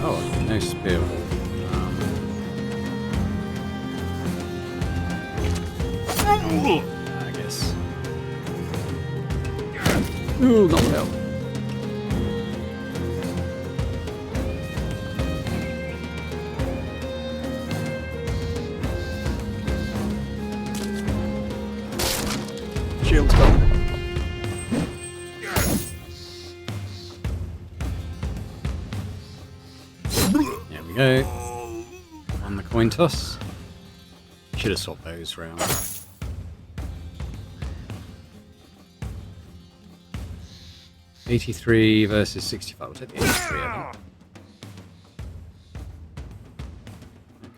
Oh, no spear. I guess. Ooh, not well. Shield's gone. There we go. On the coin toss. Should have swapped those round. 83 versus 65. We'll take the 83, I think.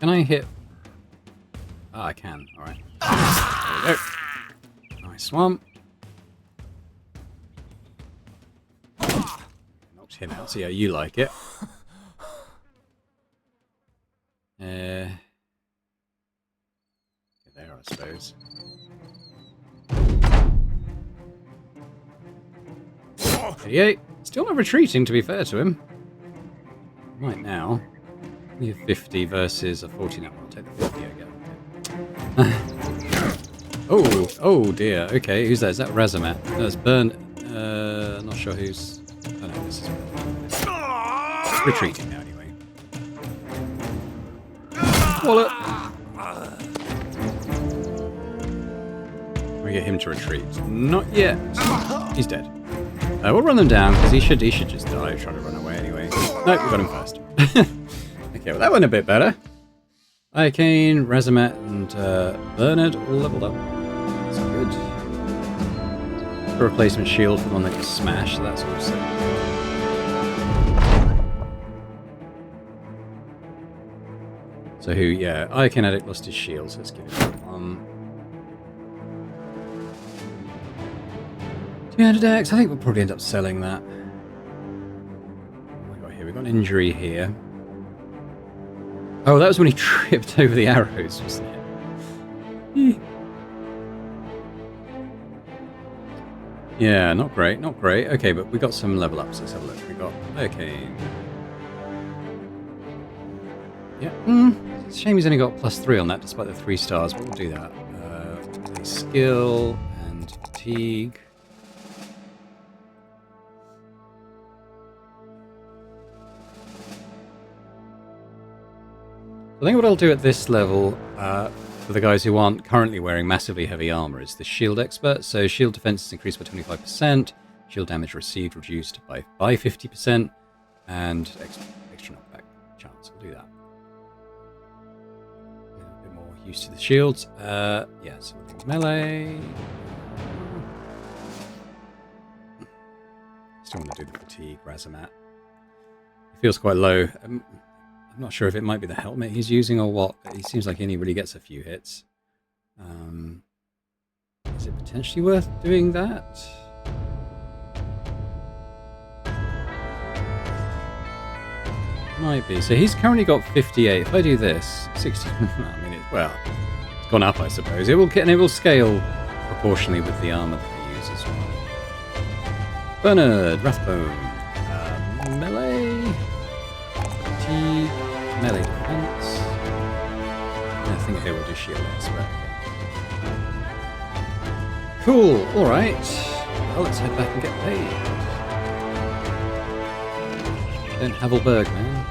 Can I hit? Ah, I can. Alright. There we go. Nice one. Knocked him out. So yeah, you like it. There, I suppose. Yeah, still not retreating, to be fair to him. Right now, we have 50 versus a 40 now. I'll take the 50 again. Oh dear. Okay, who's that? Is that Razamat? That's Burn. Not sure who's. Oh no, this is retreating now anyway. Wallet. We get him to retreat. Not yet. He's dead. We'll run them down, because he should just die trying to run away anyway. Nope, we got him first. Okay, well that went a bit better. Iocane, Razamat, and Bernard all leveled up. That's good. A replacement shield for the one that gets smashed, so that's awesome. So who, yeah, Iocane Addict lost his shield, so let's give him one. 200 X, I think we'll probably end up selling that. here? We've got an injury here. Oh, that was when he tripped over the arrows, wasn't it? Yeah, not great, not great. Okay, but we got some level ups. Let's have a look. We got... Okay. Yeah. It's a shame he's only got +3 on that, despite the 3 stars, but we'll do that. Skill and fatigue. I think what I'll do at this level, for the guys who aren't currently wearing massively heavy armor, is the shield expert. So shield defense is increased by 25%, shield damage received reduced by 50%, and extra knockback chance. We'll do that. A bit more used to the shields. Yeah, so we'll do melee. Still want to do the fatigue, Razamat. It feels quite low. I'm not sure if it might be the helmet he's using or what, but he seems like he only really gets a few hits. Is it potentially worth doing that? Might be. So he's currently got 58. If I do this, 60. I mean, well, it's gone up, I suppose. It will scale proportionally with the armor that he uses. Bernard, Rathbone, melee, fatigue, melee defense. I think here we'll do shield expert. Cool. All right. Well, let's head back and get paid. Don't Havelberg, man.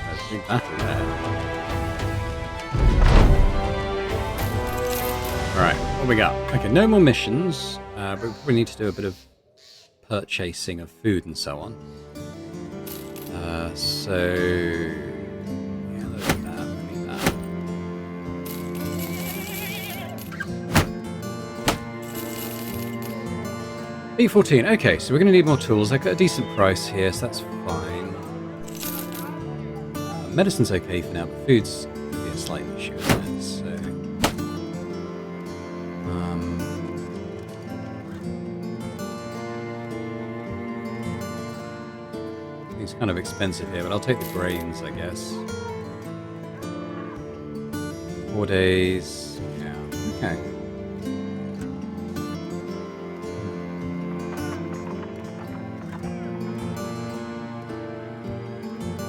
That's a big battle there. Alright, what we got? Okay, no more missions, but we need to do a bit of purchasing of food and so on. So... yeah, look at that. We need that. B14, okay, so we're going to need more tools. They've got a decent price here, so that's fine. Medicine's okay for now, but food's going to be a slight issue, isn't it? So... it's kind of expensive here, but I'll take the grains, I guess. 4 days... yeah, okay.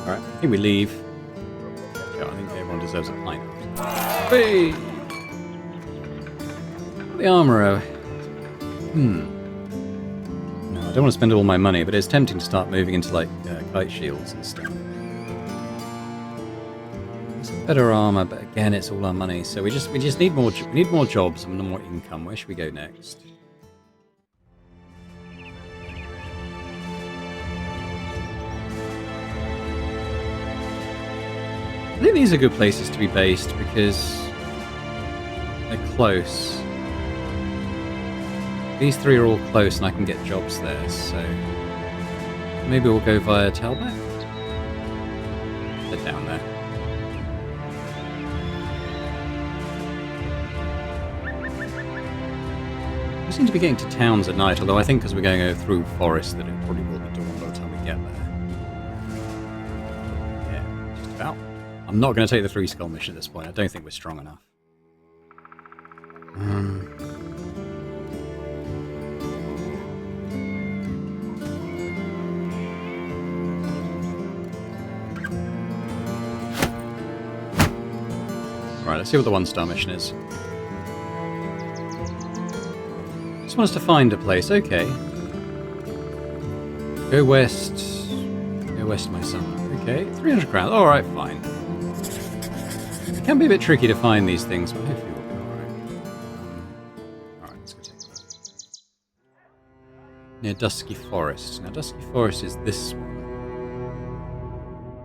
Alright, I think we leave. Yeah, I think everyone deserves a pint. Hey! The armourer. No, I don't want to spend all my money, but it's tempting to start moving into, like, kite shields and stuff. It's better armour, but again, it's all our money. So we just need more. We need more jobs and more income. Where should we go next? I think these are good places to be based because they're close. These 3 are all close and I can get jobs there, so maybe we'll go via Talbot. They're down there. We seem to be getting to towns at night, although I think because we're going through forest that it probably will be dawn by the time we get there. Yeah, just about. I'm not going to take the 3 skull mission at this point. I don't think we're strong enough. Right, let's see what the 1-star mission is. Just want us to find a place. Okay. Go west. Go west, my son. Okay, 300 crowns. Alright, fine. It can be a bit tricky to find these things, but hopefully we'll be alright. Alright, let's go take a look. Near Dusky Forest. Now, Dusky Forest is this one.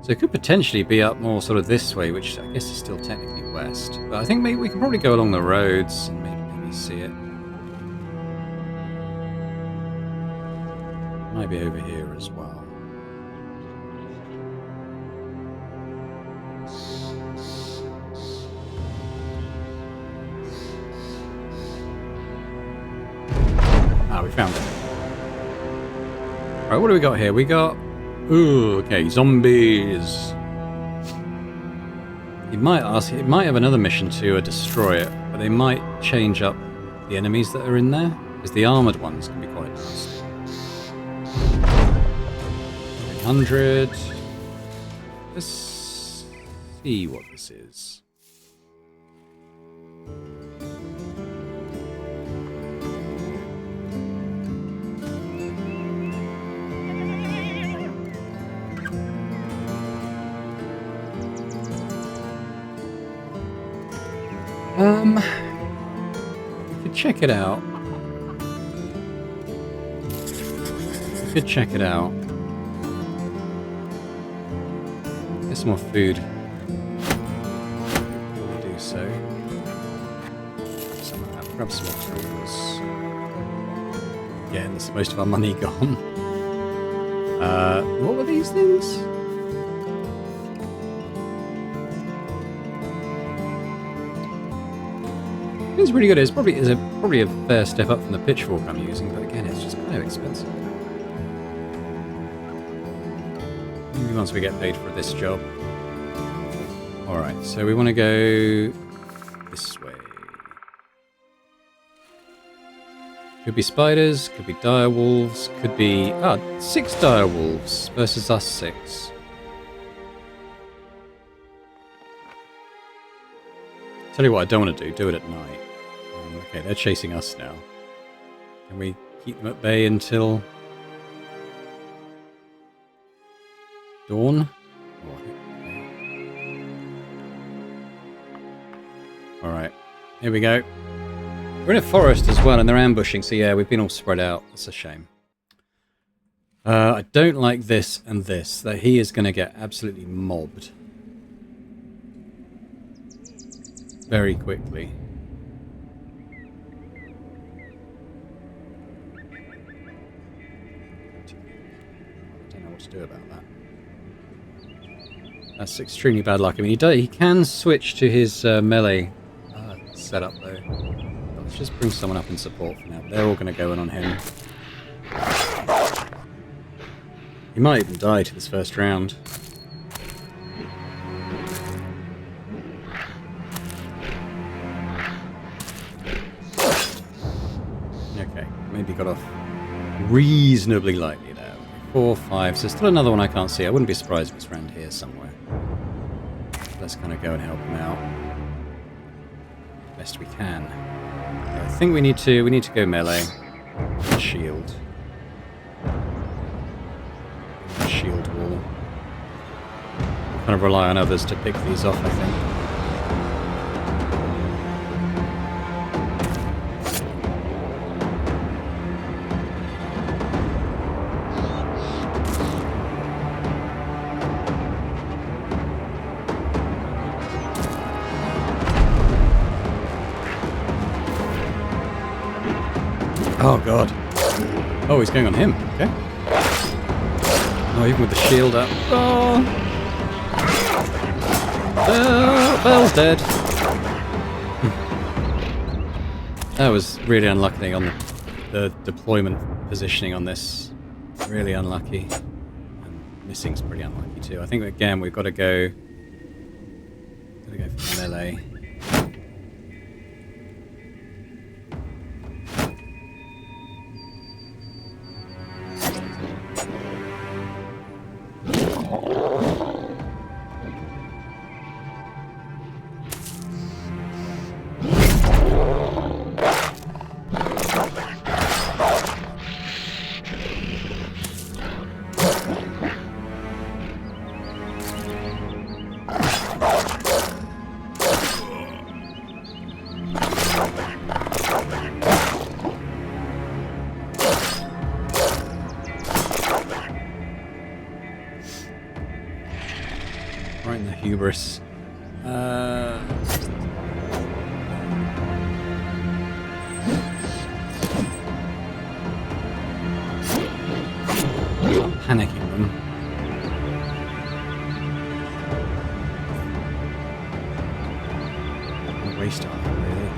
So it could potentially be up more sort of this way, which I guess is still technically west. But I think maybe we can probably go along the roads and maybe see it. Might be over here as well. Ah, we found it. Right, what do we got here? We got... Ooh, okay, zombies. It might have another mission to destroy it, but they might change up the enemies that are in there, because the armoured ones can be quite nasty. 300. Let's see what this is. We could check it out. Get some more food. We'll do so. Some of that. Grab some more tools. Yeah, and that's most of our money gone. What were these things? It's really good. It's probably a fair step up from the pitchfork I'm using, but again, it's just kind of expensive. Maybe once we get paid for this job. Alright, so we want to go this way. Could be spiders, could be direwolves, could be... 6 direwolves versus us 6. Tell you what I don't want to do it at night. Okay, they're chasing us now. Can we keep them at bay until dawn? Alright, here we go. We're in a forest as well and they're ambushing, so yeah, we've been all spread out. That's a shame. I don't like this and this, that he is going to get absolutely mobbed. Very quickly. To do about that. That's extremely bad luck. I mean, he can switch to his melee setup though. Let's just bring someone up in support for now. They're all going to go in on him. He might even die to this first round. Okay, maybe got off reasonably lightly. 4, 5, so still another one I can't see. I wouldn't be surprised if it's around here somewhere. Let's kind of go and help him out best we can. I think we need to go melee. Shield. Shield wall. Kind of rely on others to pick these off, I think. Oh god. Oh, he's going on him. Okay. Oh, even with the shield up. Oh! Bell's dead. That was really unlucky on the deployment positioning on this. Really unlucky. And missing's pretty unlucky too. I think again we've got to go. Got to go for melee. Right in the hubris. I'm panicking them. I'm waste on it, really.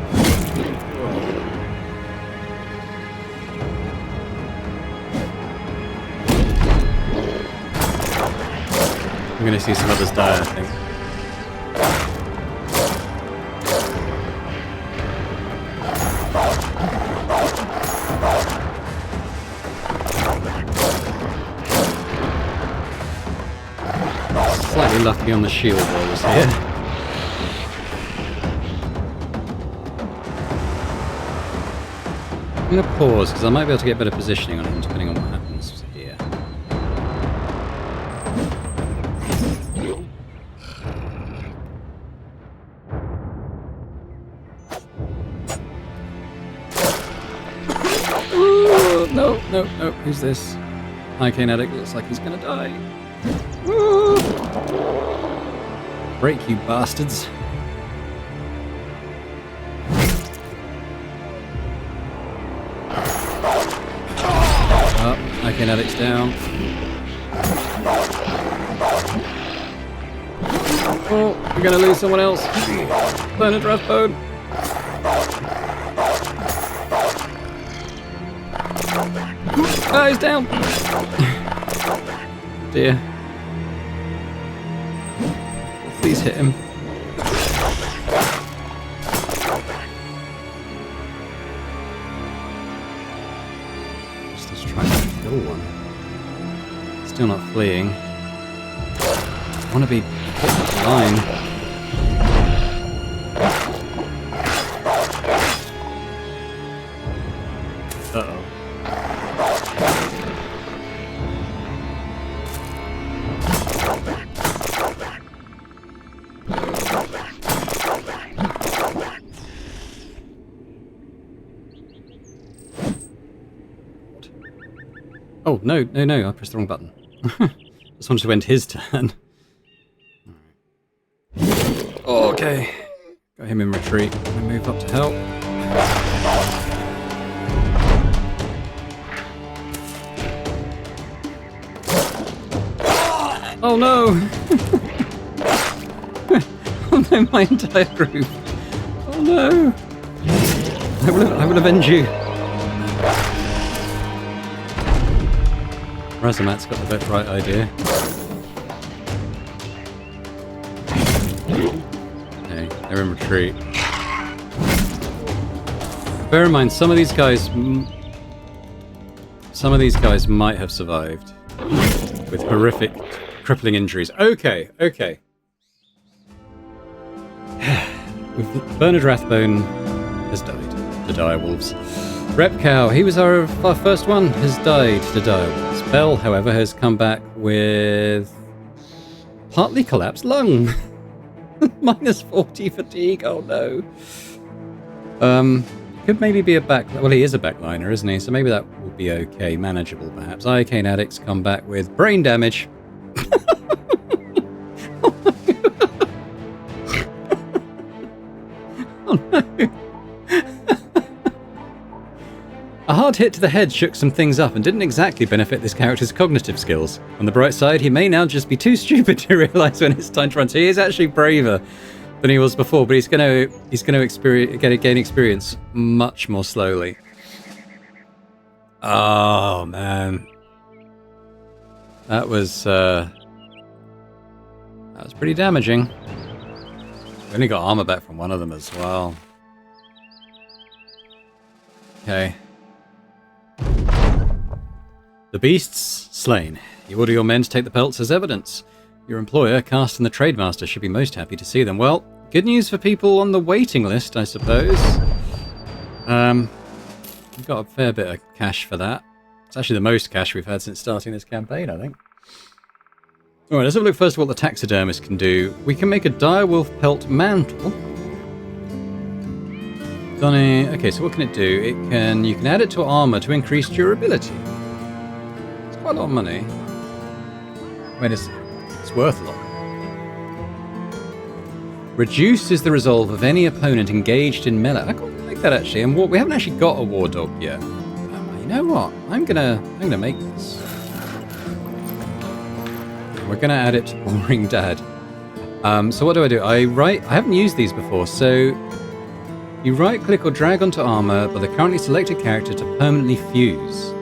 We're going to see some others die, I think. Slightly lucky on the shield rolls here. I'm going to pause because I might be able to get better positioning on him depending on what happens here. Ooh, no, no, no. Who's this? Arcane Addict looks like he's going to die. Woo! Break, you bastards. Oh, Arcane Addict's down. Oh, we're gonna lose someone else. Bernard Rathbone. Oh, he's down. Dear. Please hit him. Just trying to kill one. Still not fleeing. I want to be hit with the line. Uh-oh. Oh, no, no, no, I pressed the wrong button. Just wanted to end his turn. Okay. Got him in retreat. I'm gonna move up to help. Oh no! Oh no, my entire group. Oh no! I will avenge you. Razamat's got the right idea. Okay, they're in retreat. Bear in mind, some of these guys might have survived with horrific, crippling injuries. Okay, okay. Bernard Rathbone has died. The direwolves. Repcow, he was our first one, has died to direwolves. Bell, however, has come back with partly collapsed lung. Minus 40 fatigue, oh no. Could maybe be a back... Well, he is a backliner, isn't he? So maybe that will be okay, manageable perhaps. Arcane Addicts come back with brain damage. Oh no. A hard hit to the head shook some things up and didn't exactly benefit this character's cognitive skills. On the bright side, he may now just be too stupid to realise when it's time to run. So he is actually braver than he was before, but he's going to gain experience much more slowly. Oh man, that was pretty damaging. We only got armor back from one of them as well. Okay. The beasts slain. You order your men to take the pelts as evidence. Your employer, Cast and the Trademaster, should be most happy to see them. Well, good news for people on the waiting list, I suppose. We've got a fair bit of cash for that. It's actually the most cash we've had since starting this campaign, I think. Alright, let's have a look first at what the taxidermist can do. We can make a direwolf pelt mantle. Okay, so what can it do? You can add it to armor to increase durability. It's quite a lot of money. I mean, it's worth a lot. Reduces the resolve of any opponent engaged in melee. I quite like that actually. And we haven't actually got a war dog yet. You know what? I'm gonna make this. We're gonna add it to Boring Dad. So what do? I haven't used these before, so you right-click or drag onto armor by the currently selected character to permanently fuse.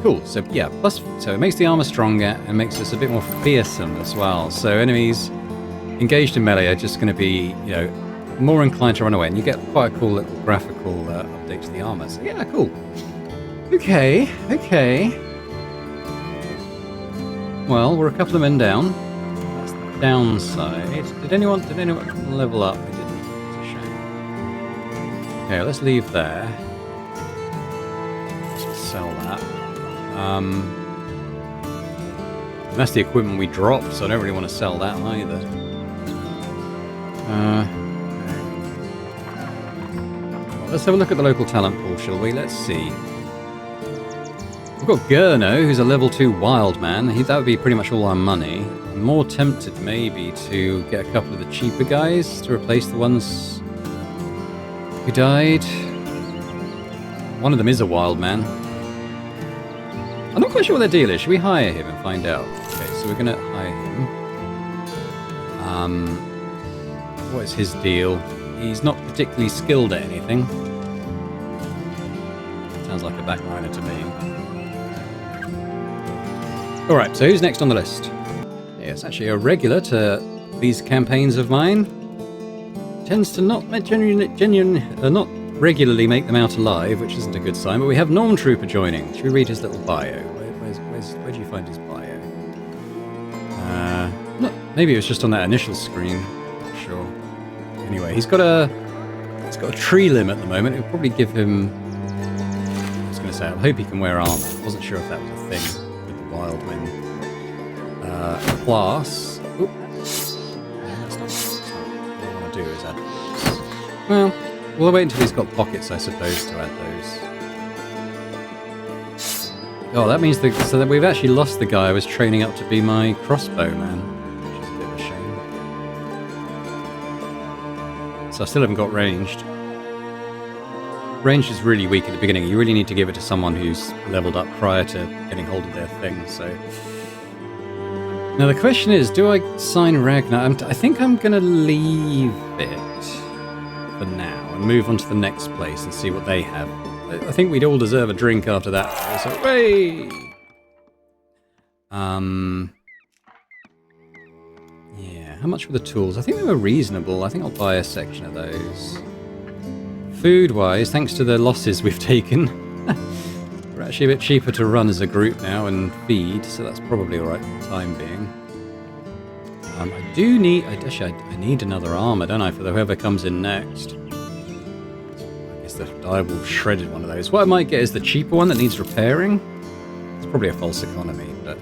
Cool. So yeah, so it makes the armor stronger and makes us a bit more fearsome as well. So enemies engaged in melee are just going to be, more inclined to run away, and you get quite a cool little graphical update to the armor. So yeah, cool. Okay. Well, we're a couple of men down. That's the downside. Did anyone level up? They didn't. It's a shame. Okay, let's leave there. Let's sell that. And that's the equipment we dropped, so I don't really want to sell that either. Well, let's have a look at the local talent pool, shall we? Let's see. We've got Gurno, who's a level 2 wild man. That would be pretty much all our money. I'm more tempted maybe to get a couple of the cheaper guys to replace the ones who died. One of them is a wild man. I'm not quite sure what their deal is. Should we hire him and find out? Okay, so we're going to hire him. What is his deal? He's not particularly skilled at anything. Sounds like a backliner to me. Alright, so who's next on the list? Yeah, it's actually a regular to these campaigns of mine. Tends to not not regularly make them out alive, which isn't a good sign, but we have Norm Trooper joining. Should we read his little bio? Where do you find his bio? Maybe it was just on that initial screen. Not sure. Anyway, he's got a tree limb at the moment. It'll probably give him... I was going to say, I hope he can wear armor. I wasn't sure if that was a thing with the wild men. Class. Oop. That's not what I want to do is add... Well, we'll wait until he's got pockets, I suppose, to add those. Oh, that means so that we've actually lost the guy I was training up to be my crossbow man, which is a bit of a shame. So I still haven't got ranged. Ranged is really weak at the beginning. You really need to give it to someone who's leveled up prior to getting hold of their thing. So now the question is, do I sign Ragnar? I think I'm going to leave it for now and move on to the next place and see what they have. I think we'd all deserve a drink after that. So, hey! Yeah, how much were the tools? I think they were reasonable. I think I'll buy a section of those. Food-wise, thanks to the losses we've taken, we're actually a bit cheaper to run as a group now and feed, so that's probably alright for the time being. I need another armor, don't I, for whoever comes in next. I guess I will shredded one of those. What I might get is the cheaper one that needs repairing. It's probably a false economy, but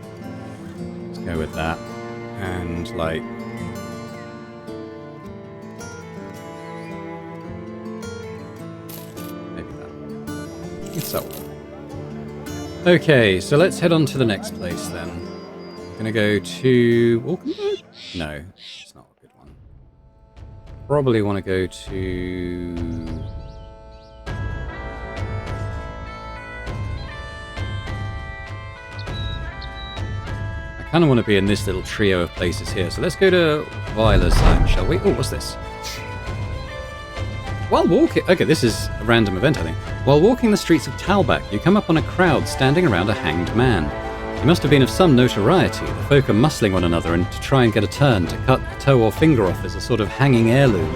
let's go with that. And like... maybe that. So. Okay, so let's head on to the next place then. I'm gonna go to... Walkenberg? No, it's not a good one. Probably want to go to... I kind of want to be in this little trio of places here, so let's go to Weilersheim, shall we? Oh, what's this? While walking... Okay, this is a random event, I think. While walking the streets of Talbach, you come upon a crowd standing around a hanged man. He must have been of some notoriety. The folk are muscling one another and to try and get a turn to cut a toe or finger off as a sort of hanging heirloom.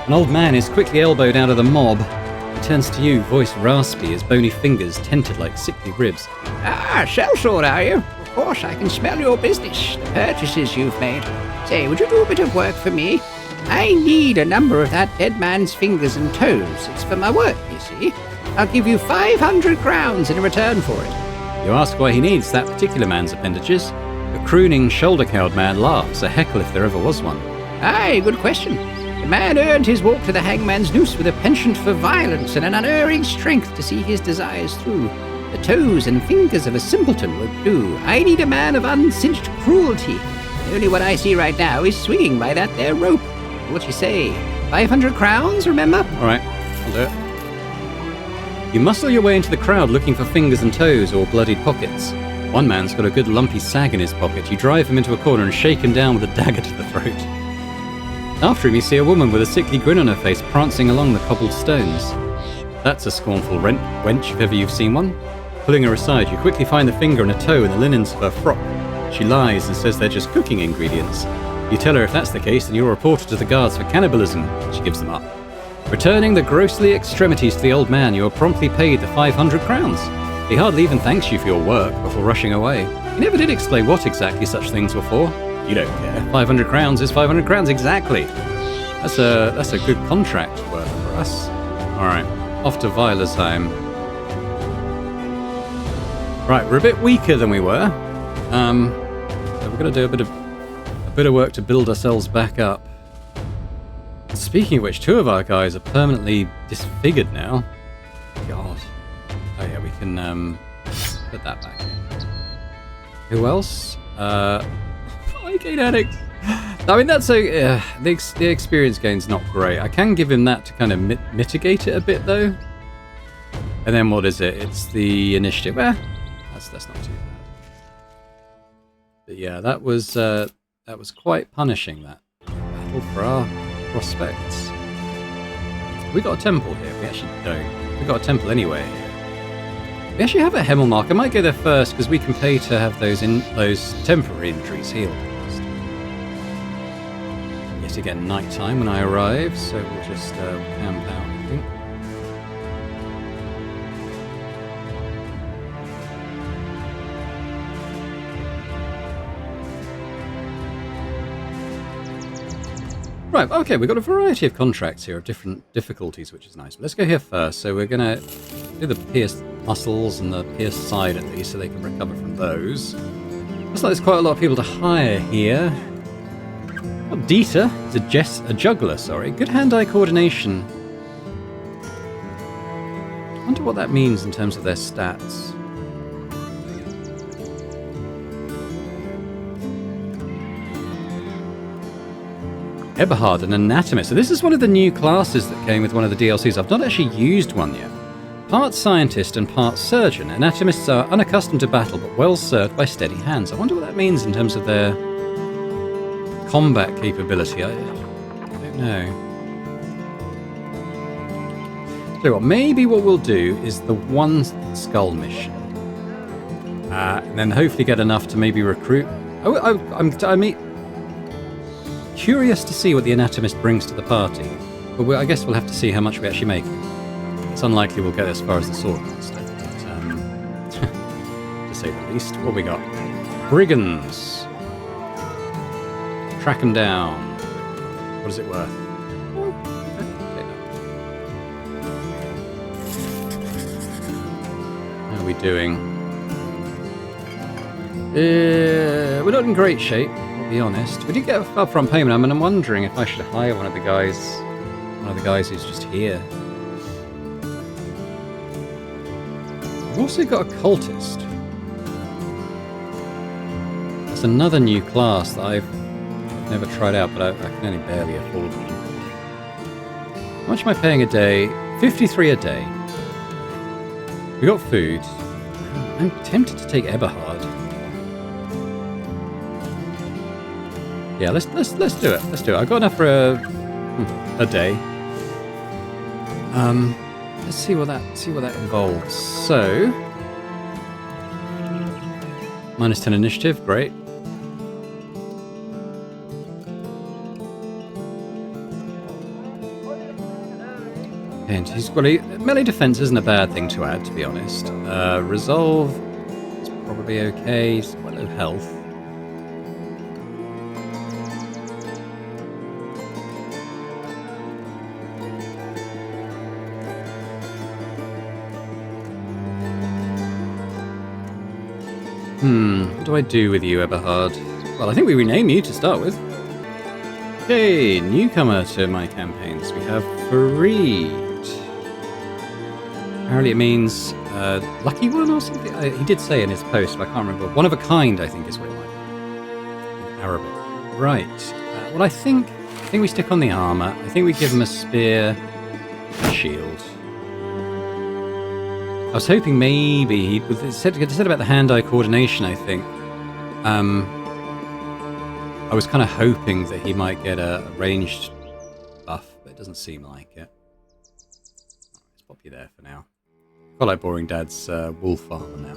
An old man is quickly elbowed out of the mob. He turns to you, voice raspy, his bony fingers tented like sickly ribs. Ah, sellsword, are you? Of course, I can smell your business, the purchases you've made. Say, would you do a bit of work for me? I need a number of that dead man's fingers and toes. It's for my work, you see. I'll give you 500 crowns in return for it. You ask why he needs that particular man's appendages. The crooning, shoulder-cowled man laughs, a heckle if there ever was one. Aye, good question. The man earned his walk to the hangman's noose with a penchant for violence and an unerring strength to see his desires through. The toes and fingers of a simpleton would do. I need a man of uncinched cruelty. The only one I see right now is swinging by that there rope. What you say? 500 crowns, remember? All right, I'll do it. You muscle your way into the crowd looking for fingers and toes or bloodied pockets. One man's got a good lumpy sag in his pocket. You drive him into a corner and shake him down with a dagger to the throat. After him you see a woman with a sickly grin on her face prancing along the cobbled stones. That's a scornful wench if ever you've seen one. Pulling her aside, you quickly find the finger and a toe in the linens of her frock. She lies and says they're just cooking ingredients. You tell her if that's the case, then you'll report her to the guards for cannibalism. She gives them up. Returning the grossly extremities to the old man, you are promptly paid the 500 crowns. He hardly even thanks you for your work before rushing away. He never did explain what exactly such things were for. You don't care. 500 crowns is 500 crowns exactly. That's a good contract worth for us. Alright, off to Weilersheim. Right, we're a bit weaker than we were. So we're going to do a bit of work to build ourselves back up. Speaking of which, 2 of our guys are permanently disfigured now. God. Oh yeah, we can put that back in. Who else? Viking addict. I mean, that's the experience gain's not great. I can give him that to kind of mitigate it a bit, though. And then what is it? It's the initiative. That's not too bad. But yeah, that was quite punishing, that battle for our prospects. We got a temple here. We actually don't. We got a temple anywhere here. We actually have a Hemmelmark. I might go there first because we can pay to have those temporary injuries healed. Yet again, night time when I arrive, so we'll just camp out, I think. Right, okay, we've got a variety of contracts here of different difficulties, which is nice. But let's go here first. So we're going to do the pierced muscles and the pierced side at least, so they can recover from those. Looks like there's quite a lot of people to hire here. Oh, Dieter is a juggler, sorry. Good hand-eye coordination. I wonder what that means in terms of their stats. Eberhard, an anatomist. So this is one of the new classes that came with one of the DLCs. I've not actually used one yet. Part scientist and part surgeon. Anatomists are unaccustomed to battle, but well served by steady hands. I wonder what that means in terms of their combat capability. I don't know. So maybe what we'll do is the one skull mission. And then hopefully get enough to maybe recruit. I'm curious to see what the anatomist brings to the party, but I guess we'll have to see how much we actually make. It's unlikely we'll get as far as the swordmaster, but to say the least. What we got? Brigands. Track them down. What is it worth? How are we doing? We're not in great shape. Be honest. We did get upfront payment. I mean, I'm wondering if I should hire one of the guys who's just here. I've also got a cultist. That's another new class that I've never tried out, but I can only barely afford one. How much am I paying a day? 53 a day. We got food. I'm tempted to take Eberhard. Yeah, let's do it. Let's do it. I got enough for a day. Let's see what that involves. So, -10 initiative, great. And he's got melee defense isn't a bad thing to add, to be honest. Resolve is probably okay. He's quite low health. What do I do with you, Eberhard? Well, I think we rename you to start with. Okay, newcomer to my campaigns. We have Fareed. Apparently it means lucky one or something. He did say in his post, but I can't remember. One of a kind, I think, is what it might be. In Arabic. Right. Well, I think we stick on the armor. I think we give him a spear, a shield. I was hoping maybe it said about the hand-eye coordination, I think. I was kind of hoping that he might get a ranged buff, but it doesn't seem like it. Let's pop you there for now. Quite like Boring Dad's wolf armor now.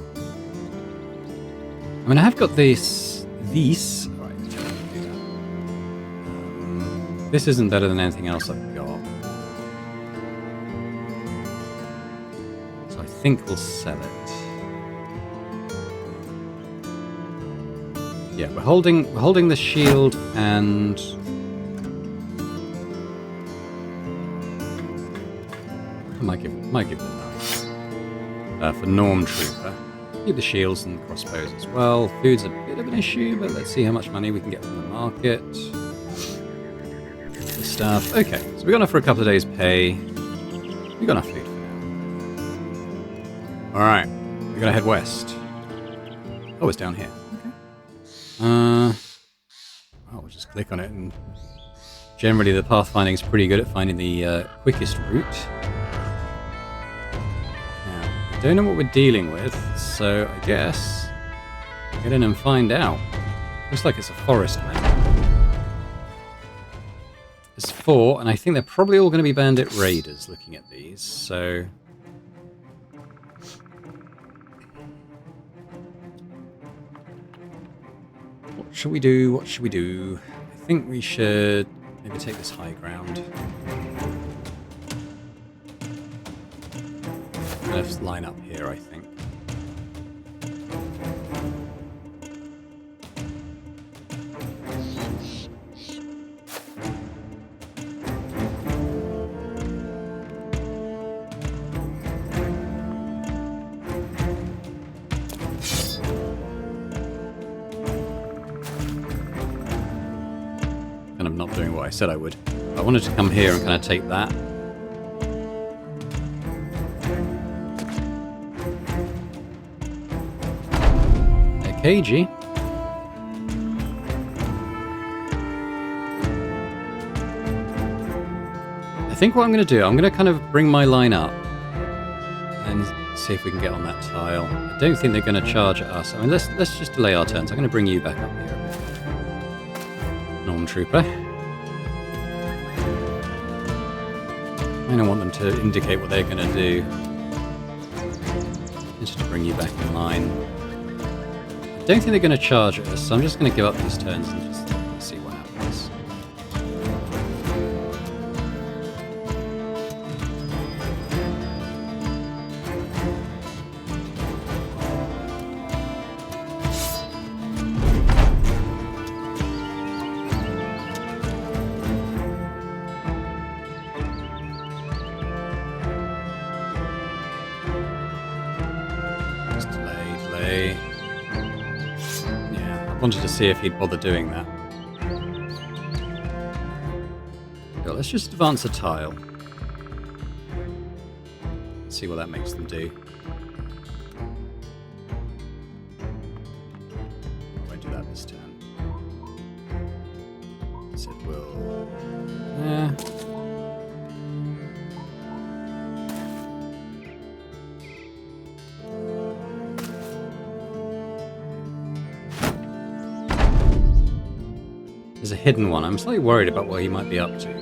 I mean, I have got these. Right, let's do that. This isn't better than anything else I've got. So I think we'll sell it. Yeah, we're holding the shield and I might give the knife for Norm Trooper. Keep the shields and crossbows as well. Food's a bit of an issue, but let's see how much money we can get from the market. The stuff. Okay, so we got enough for a couple of days' pay. We got enough food for now. All right, we're gonna head west. Oh, it's down here. Oh, we'll just click on it, and generally the pathfinding is pretty good at finding the quickest route. Now, I don't know what we're dealing with, so I guess get in and find out. Looks like it's a forest map. There's 4, and I think they're probably all going to be bandit raiders looking at these, so... What should we do? What should we do? I think we should maybe take this high ground. Let's line up here, I think. And I'm not doing what I said I would. I wanted to come here and kind of take that. KG. I think what I'm going to do, I'm going to kind of bring my line up and see if we can get on that tile. I don't think they're going to charge at us. I mean, let's just delay our turns. I'm going to bring you back up here. Norm Trooper. I don't want them to indicate what they're going to do. Just to bring you back in line. I don't think they're going to charge at us, so I'm just going to give up these turns and just see what happens. Just delay. I wanted to see if he'd bother doing that. So let's just advance a tile. See what that makes them do. I won't do that this turn. Said we'll... Yeah. There's a hidden one. I'm slightly worried about what he might be up to. I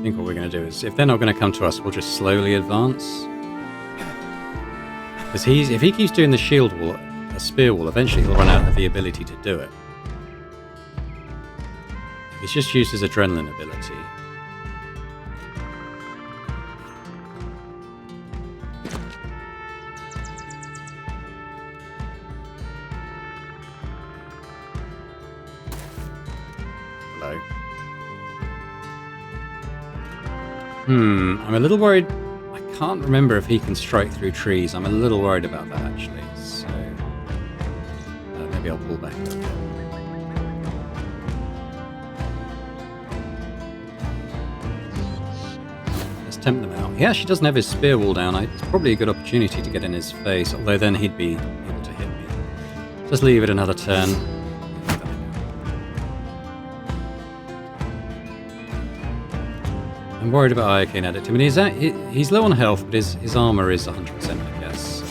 think what we're going to do is, if they're not going to come to us, we'll just slowly advance. Because if he keeps doing the shield wall, a spear wall, eventually he'll run out of the ability to do it. He's just used his adrenaline ability. I'm a little worried. I can't remember if he can strike through trees. I'm a little worried about that, actually. So maybe I'll pull back a little bit. Let's tempt them out. He actually doesn't have his spear wall down. It's probably a good opportunity to get in his face, although then he'd be able to hit me. Just leave it another turn. I'm worried about Arcane Addict. I mean, he's low on health, but his armor is 100%, I guess.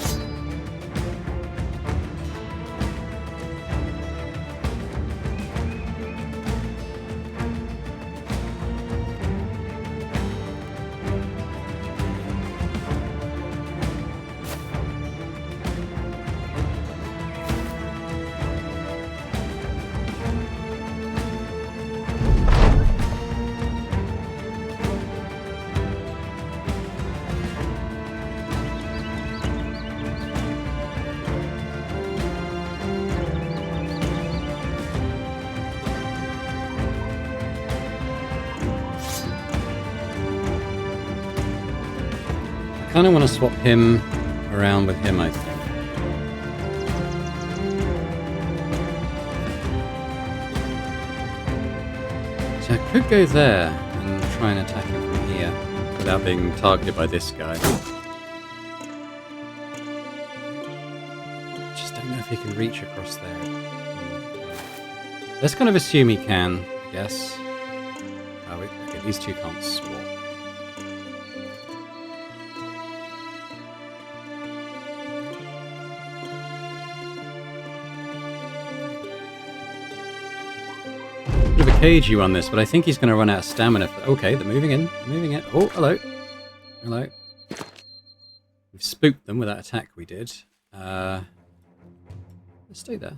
kind of want to swap him around with him, I think. So I could go there and try and attack him from here without being targeted by this guy. Just don't know if he can reach across there. Let's kind of assume he can, I guess. Oh, okay, these two can't swap. Bit of a cagey one this, but I think he's going to run out of stamina. Okay, they're moving in. They're moving in. Oh, hello. Hello. We've spooked them with that attack we did. Let's stay there.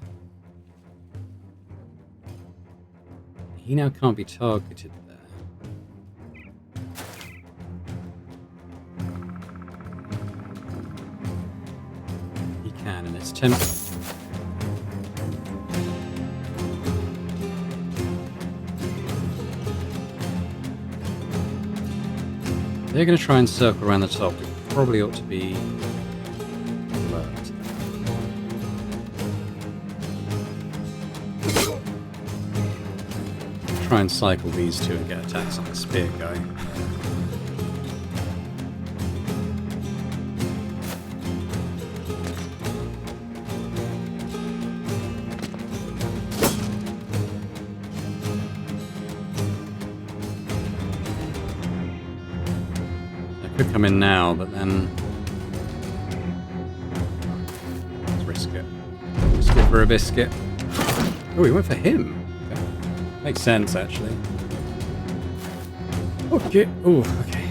He now can't be targeted there. He can, and it's tempting. They're going to try and circle around the top. It probably ought to be alert. Try and cycle these two and get attacks on the spear guy. Could come in now, but then let's risk it. Risk it for a biscuit. Oh, he went for him. Okay. Makes sense, actually. Okay. Oh, okay.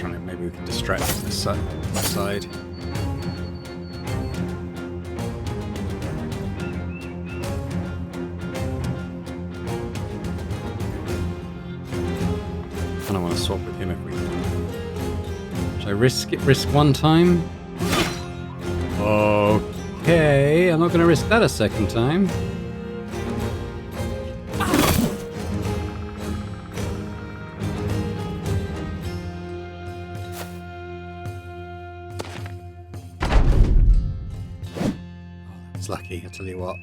Trying to maybe we can distract this side. I want to swap with him if we can. Should I risk it? Risk one time? Okay, I'm not going to risk that a second time. It's lucky, I tell you what.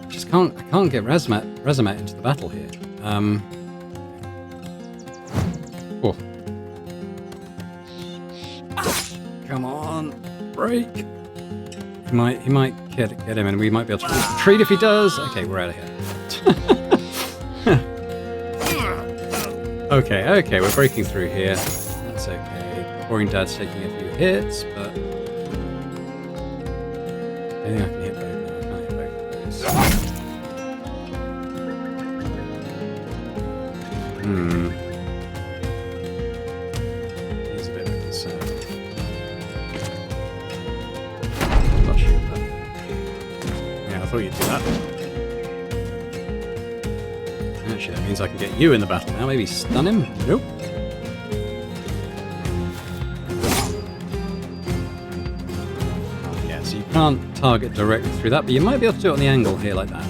I can't get Razamat into the battle here. Oh. Come on, break. He might get him, and we might be able to retreat if he does. Okay, we're out of here. Okay, we're breaking through here. That's okay. Boring Dad's taking a few hits, but I think I can hit both now. I can't hit both of those. He's a bit of a concern. Not sure of that. Yeah, I thought you'd do that. Actually, that means I can get you in the battle now. Maybe stun him? Nope. Yeah, so you can't target directly through that, but you might be able to do it on the angle here like that.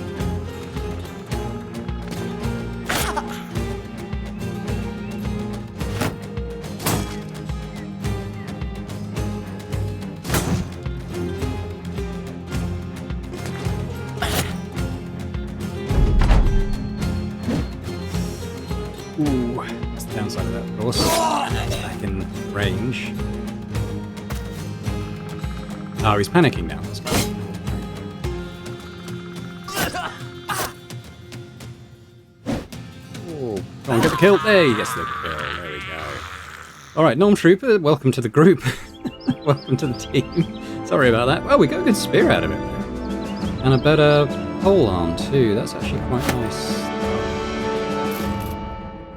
Ooh, that's the downside of that, of course. It's back in range. Oh, he's panicking now. That's good. Oh, come on, get the kill. There he gets the kill. There we go. Alright, Norm Trooper, welcome to the group. Welcome to the team. Sorry about that. Well, we got a good spear out of it, though. And a better pole arm, too. That's actually quite nice.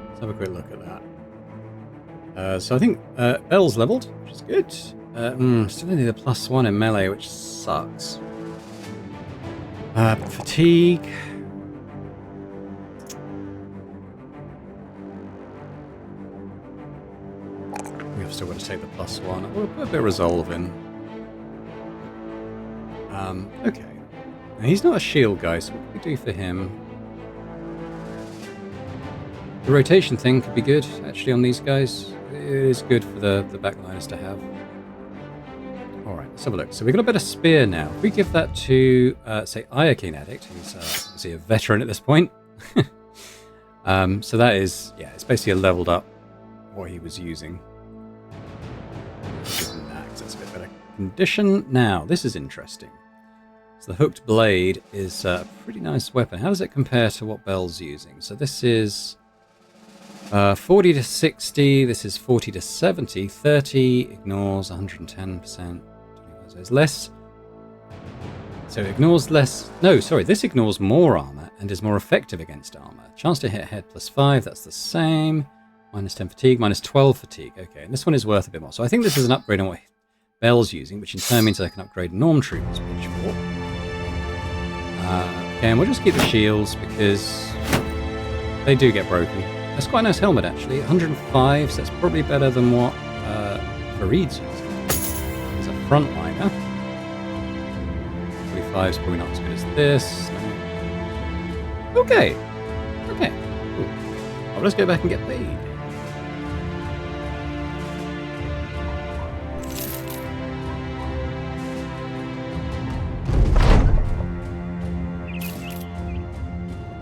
Let's have a quick look at that. So I think Bell's leveled, which is good. Still only the +1 in melee, which sucks. Fatigue. We've still got to take the +1. We'll put a bit of resolve in. Okay. Now, he's not a shield guy, so what can we do for him? The rotation thing could be good, actually, on these guys. It is good for the backliners to have. Alright, let's have a look. So we've got a bit of spear now. If we give that to, say, Iocane Addict, who's obviously a veteran at this point. So that is, yeah, it's basically a leveled up what he was using. That's a bit better condition. Now, this is interesting. So the hooked blade is a pretty nice weapon. How does it compare to what Bell's using? So this is 40 to 60, this is 40 to 70, 30 ignores 110%. So it's less. So it ignores less. No, sorry, this ignores more armor and is more effective against armor. Chance to hit head +5, that's the same. Minus 10 fatigue, minus 12 fatigue. Okay, and this one is worth a bit more. So I think this is an upgrade on what Bell's using, which in turn means I can upgrade Norm Troopers, which for. Okay, and we'll just keep the shields because they do get broken. That's quite a nice helmet, actually. 105, so that's probably better than what Farid's using. As a frontliner. 45 is probably not as good as this. Okay. Okay. Cool. I'll just go back and get paid.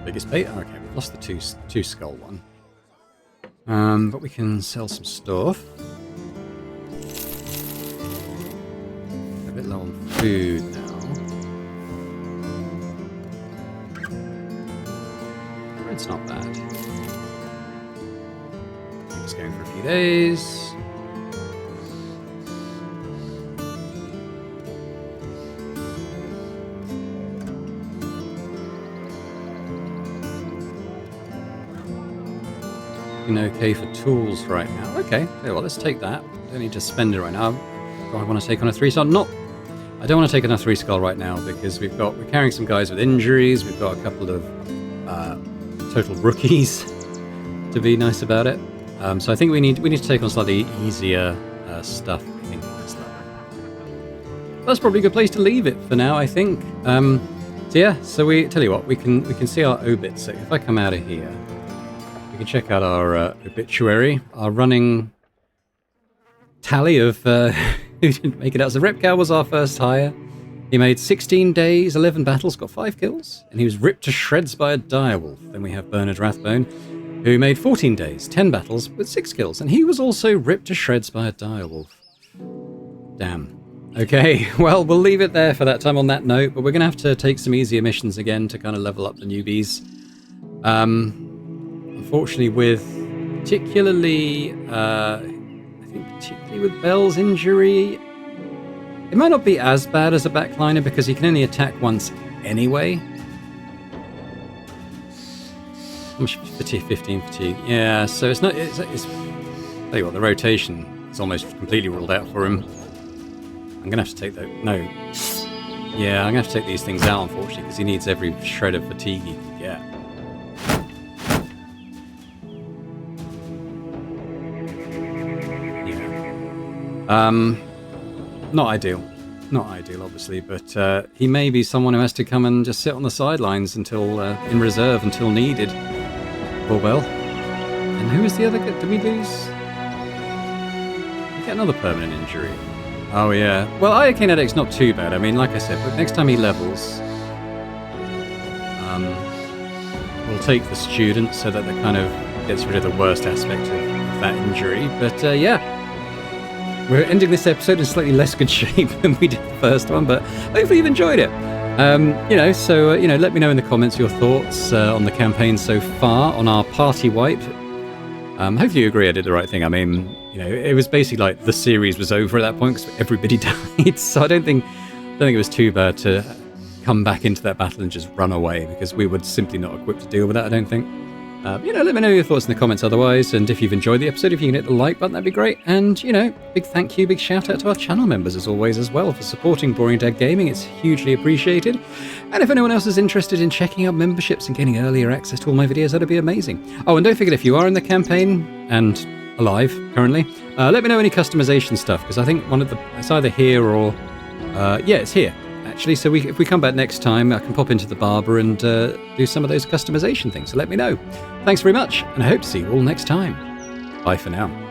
Biggest pay? Okay, we've lost the two skull one. But we can sell some stuff. A bit low on food now. It's not bad. Keep us going for a few days. Okay for tools right now. Okay, well, let's take that. Don't need to spend it right now. Do I want to take on a 3-star? Not. I don't want to take on a 3-star right now because we're carrying some guys with injuries. We've got a couple of total rookies to be nice about it. So I think we need to take on slightly easier stuff. I think at this level. That's probably a good place to leave it for now. I think. So yeah. So we tell you what, we can see our obits. So if I come out of here. We can check out our obituary, our running tally of who didn't make it out. So Repcal was our first hire. He made 16 days, 11 battles, got 5 kills, and he was ripped to shreds by a direwolf. Then we have Bernard Rathbone, who made 14 days, 10 battles, with 6 kills, and he was also ripped to shreds by a direwolf. Damn. Okay, well, we'll leave it there for that time on that note, but we're going to have to take some easier missions again to kind of level up the newbies. Unfortunately, with particularly with Bell's injury, it might not be as bad as a backliner because he can only attack once anyway. How much fatigue? 15 fatigue. Yeah, so it's not. It's tell you what, the rotation is almost completely ruled out for him. I'm gonna have to take that. No. Yeah, I'm gonna have to take these things out, unfortunately, because he needs every shred of fatigue he can get. Not ideal. Not ideal, obviously, but he may be someone who has to come and just sit on the sidelines until in reserve until needed. Poor Bell. And who was the other? Did we lose? We get another permanent injury. Oh yeah. Well, Iocane Addict's not too bad. I mean, like I said, but next time he levels, we'll take the student so that that kind of gets rid of the worst aspect of that injury. But yeah. We're ending this episode in slightly less good shape than we did the first one, but hopefully you've enjoyed it. Let me know in the comments your thoughts on the campaign so far, on our party wipe. Hopefully you agree I did the right thing. I mean, it was basically like the series was over at that point because everybody died, so I don't think it was too bad to come back into that battle and just run away because we were simply not equipped to deal with that, I don't think. Let me know your thoughts in the comments otherwise, and if you've enjoyed the episode, if you can hit the like button, that'd be great. And, big thank you, big shout out to our channel members as always as well for supporting Boring Dad Gaming. It's hugely appreciated. And if anyone else is interested in checking out memberships and getting earlier access to all my videos, that'd be amazing. Oh, and don't forget, if you are in the campaign and alive currently, let me know any customization stuff, because I think it's either here or, it's here. actually. So if we come back next time, I can pop into the barber and do some of those customization things. So let me know. Thanks very much, and I hope to see you all next time. Bye for now.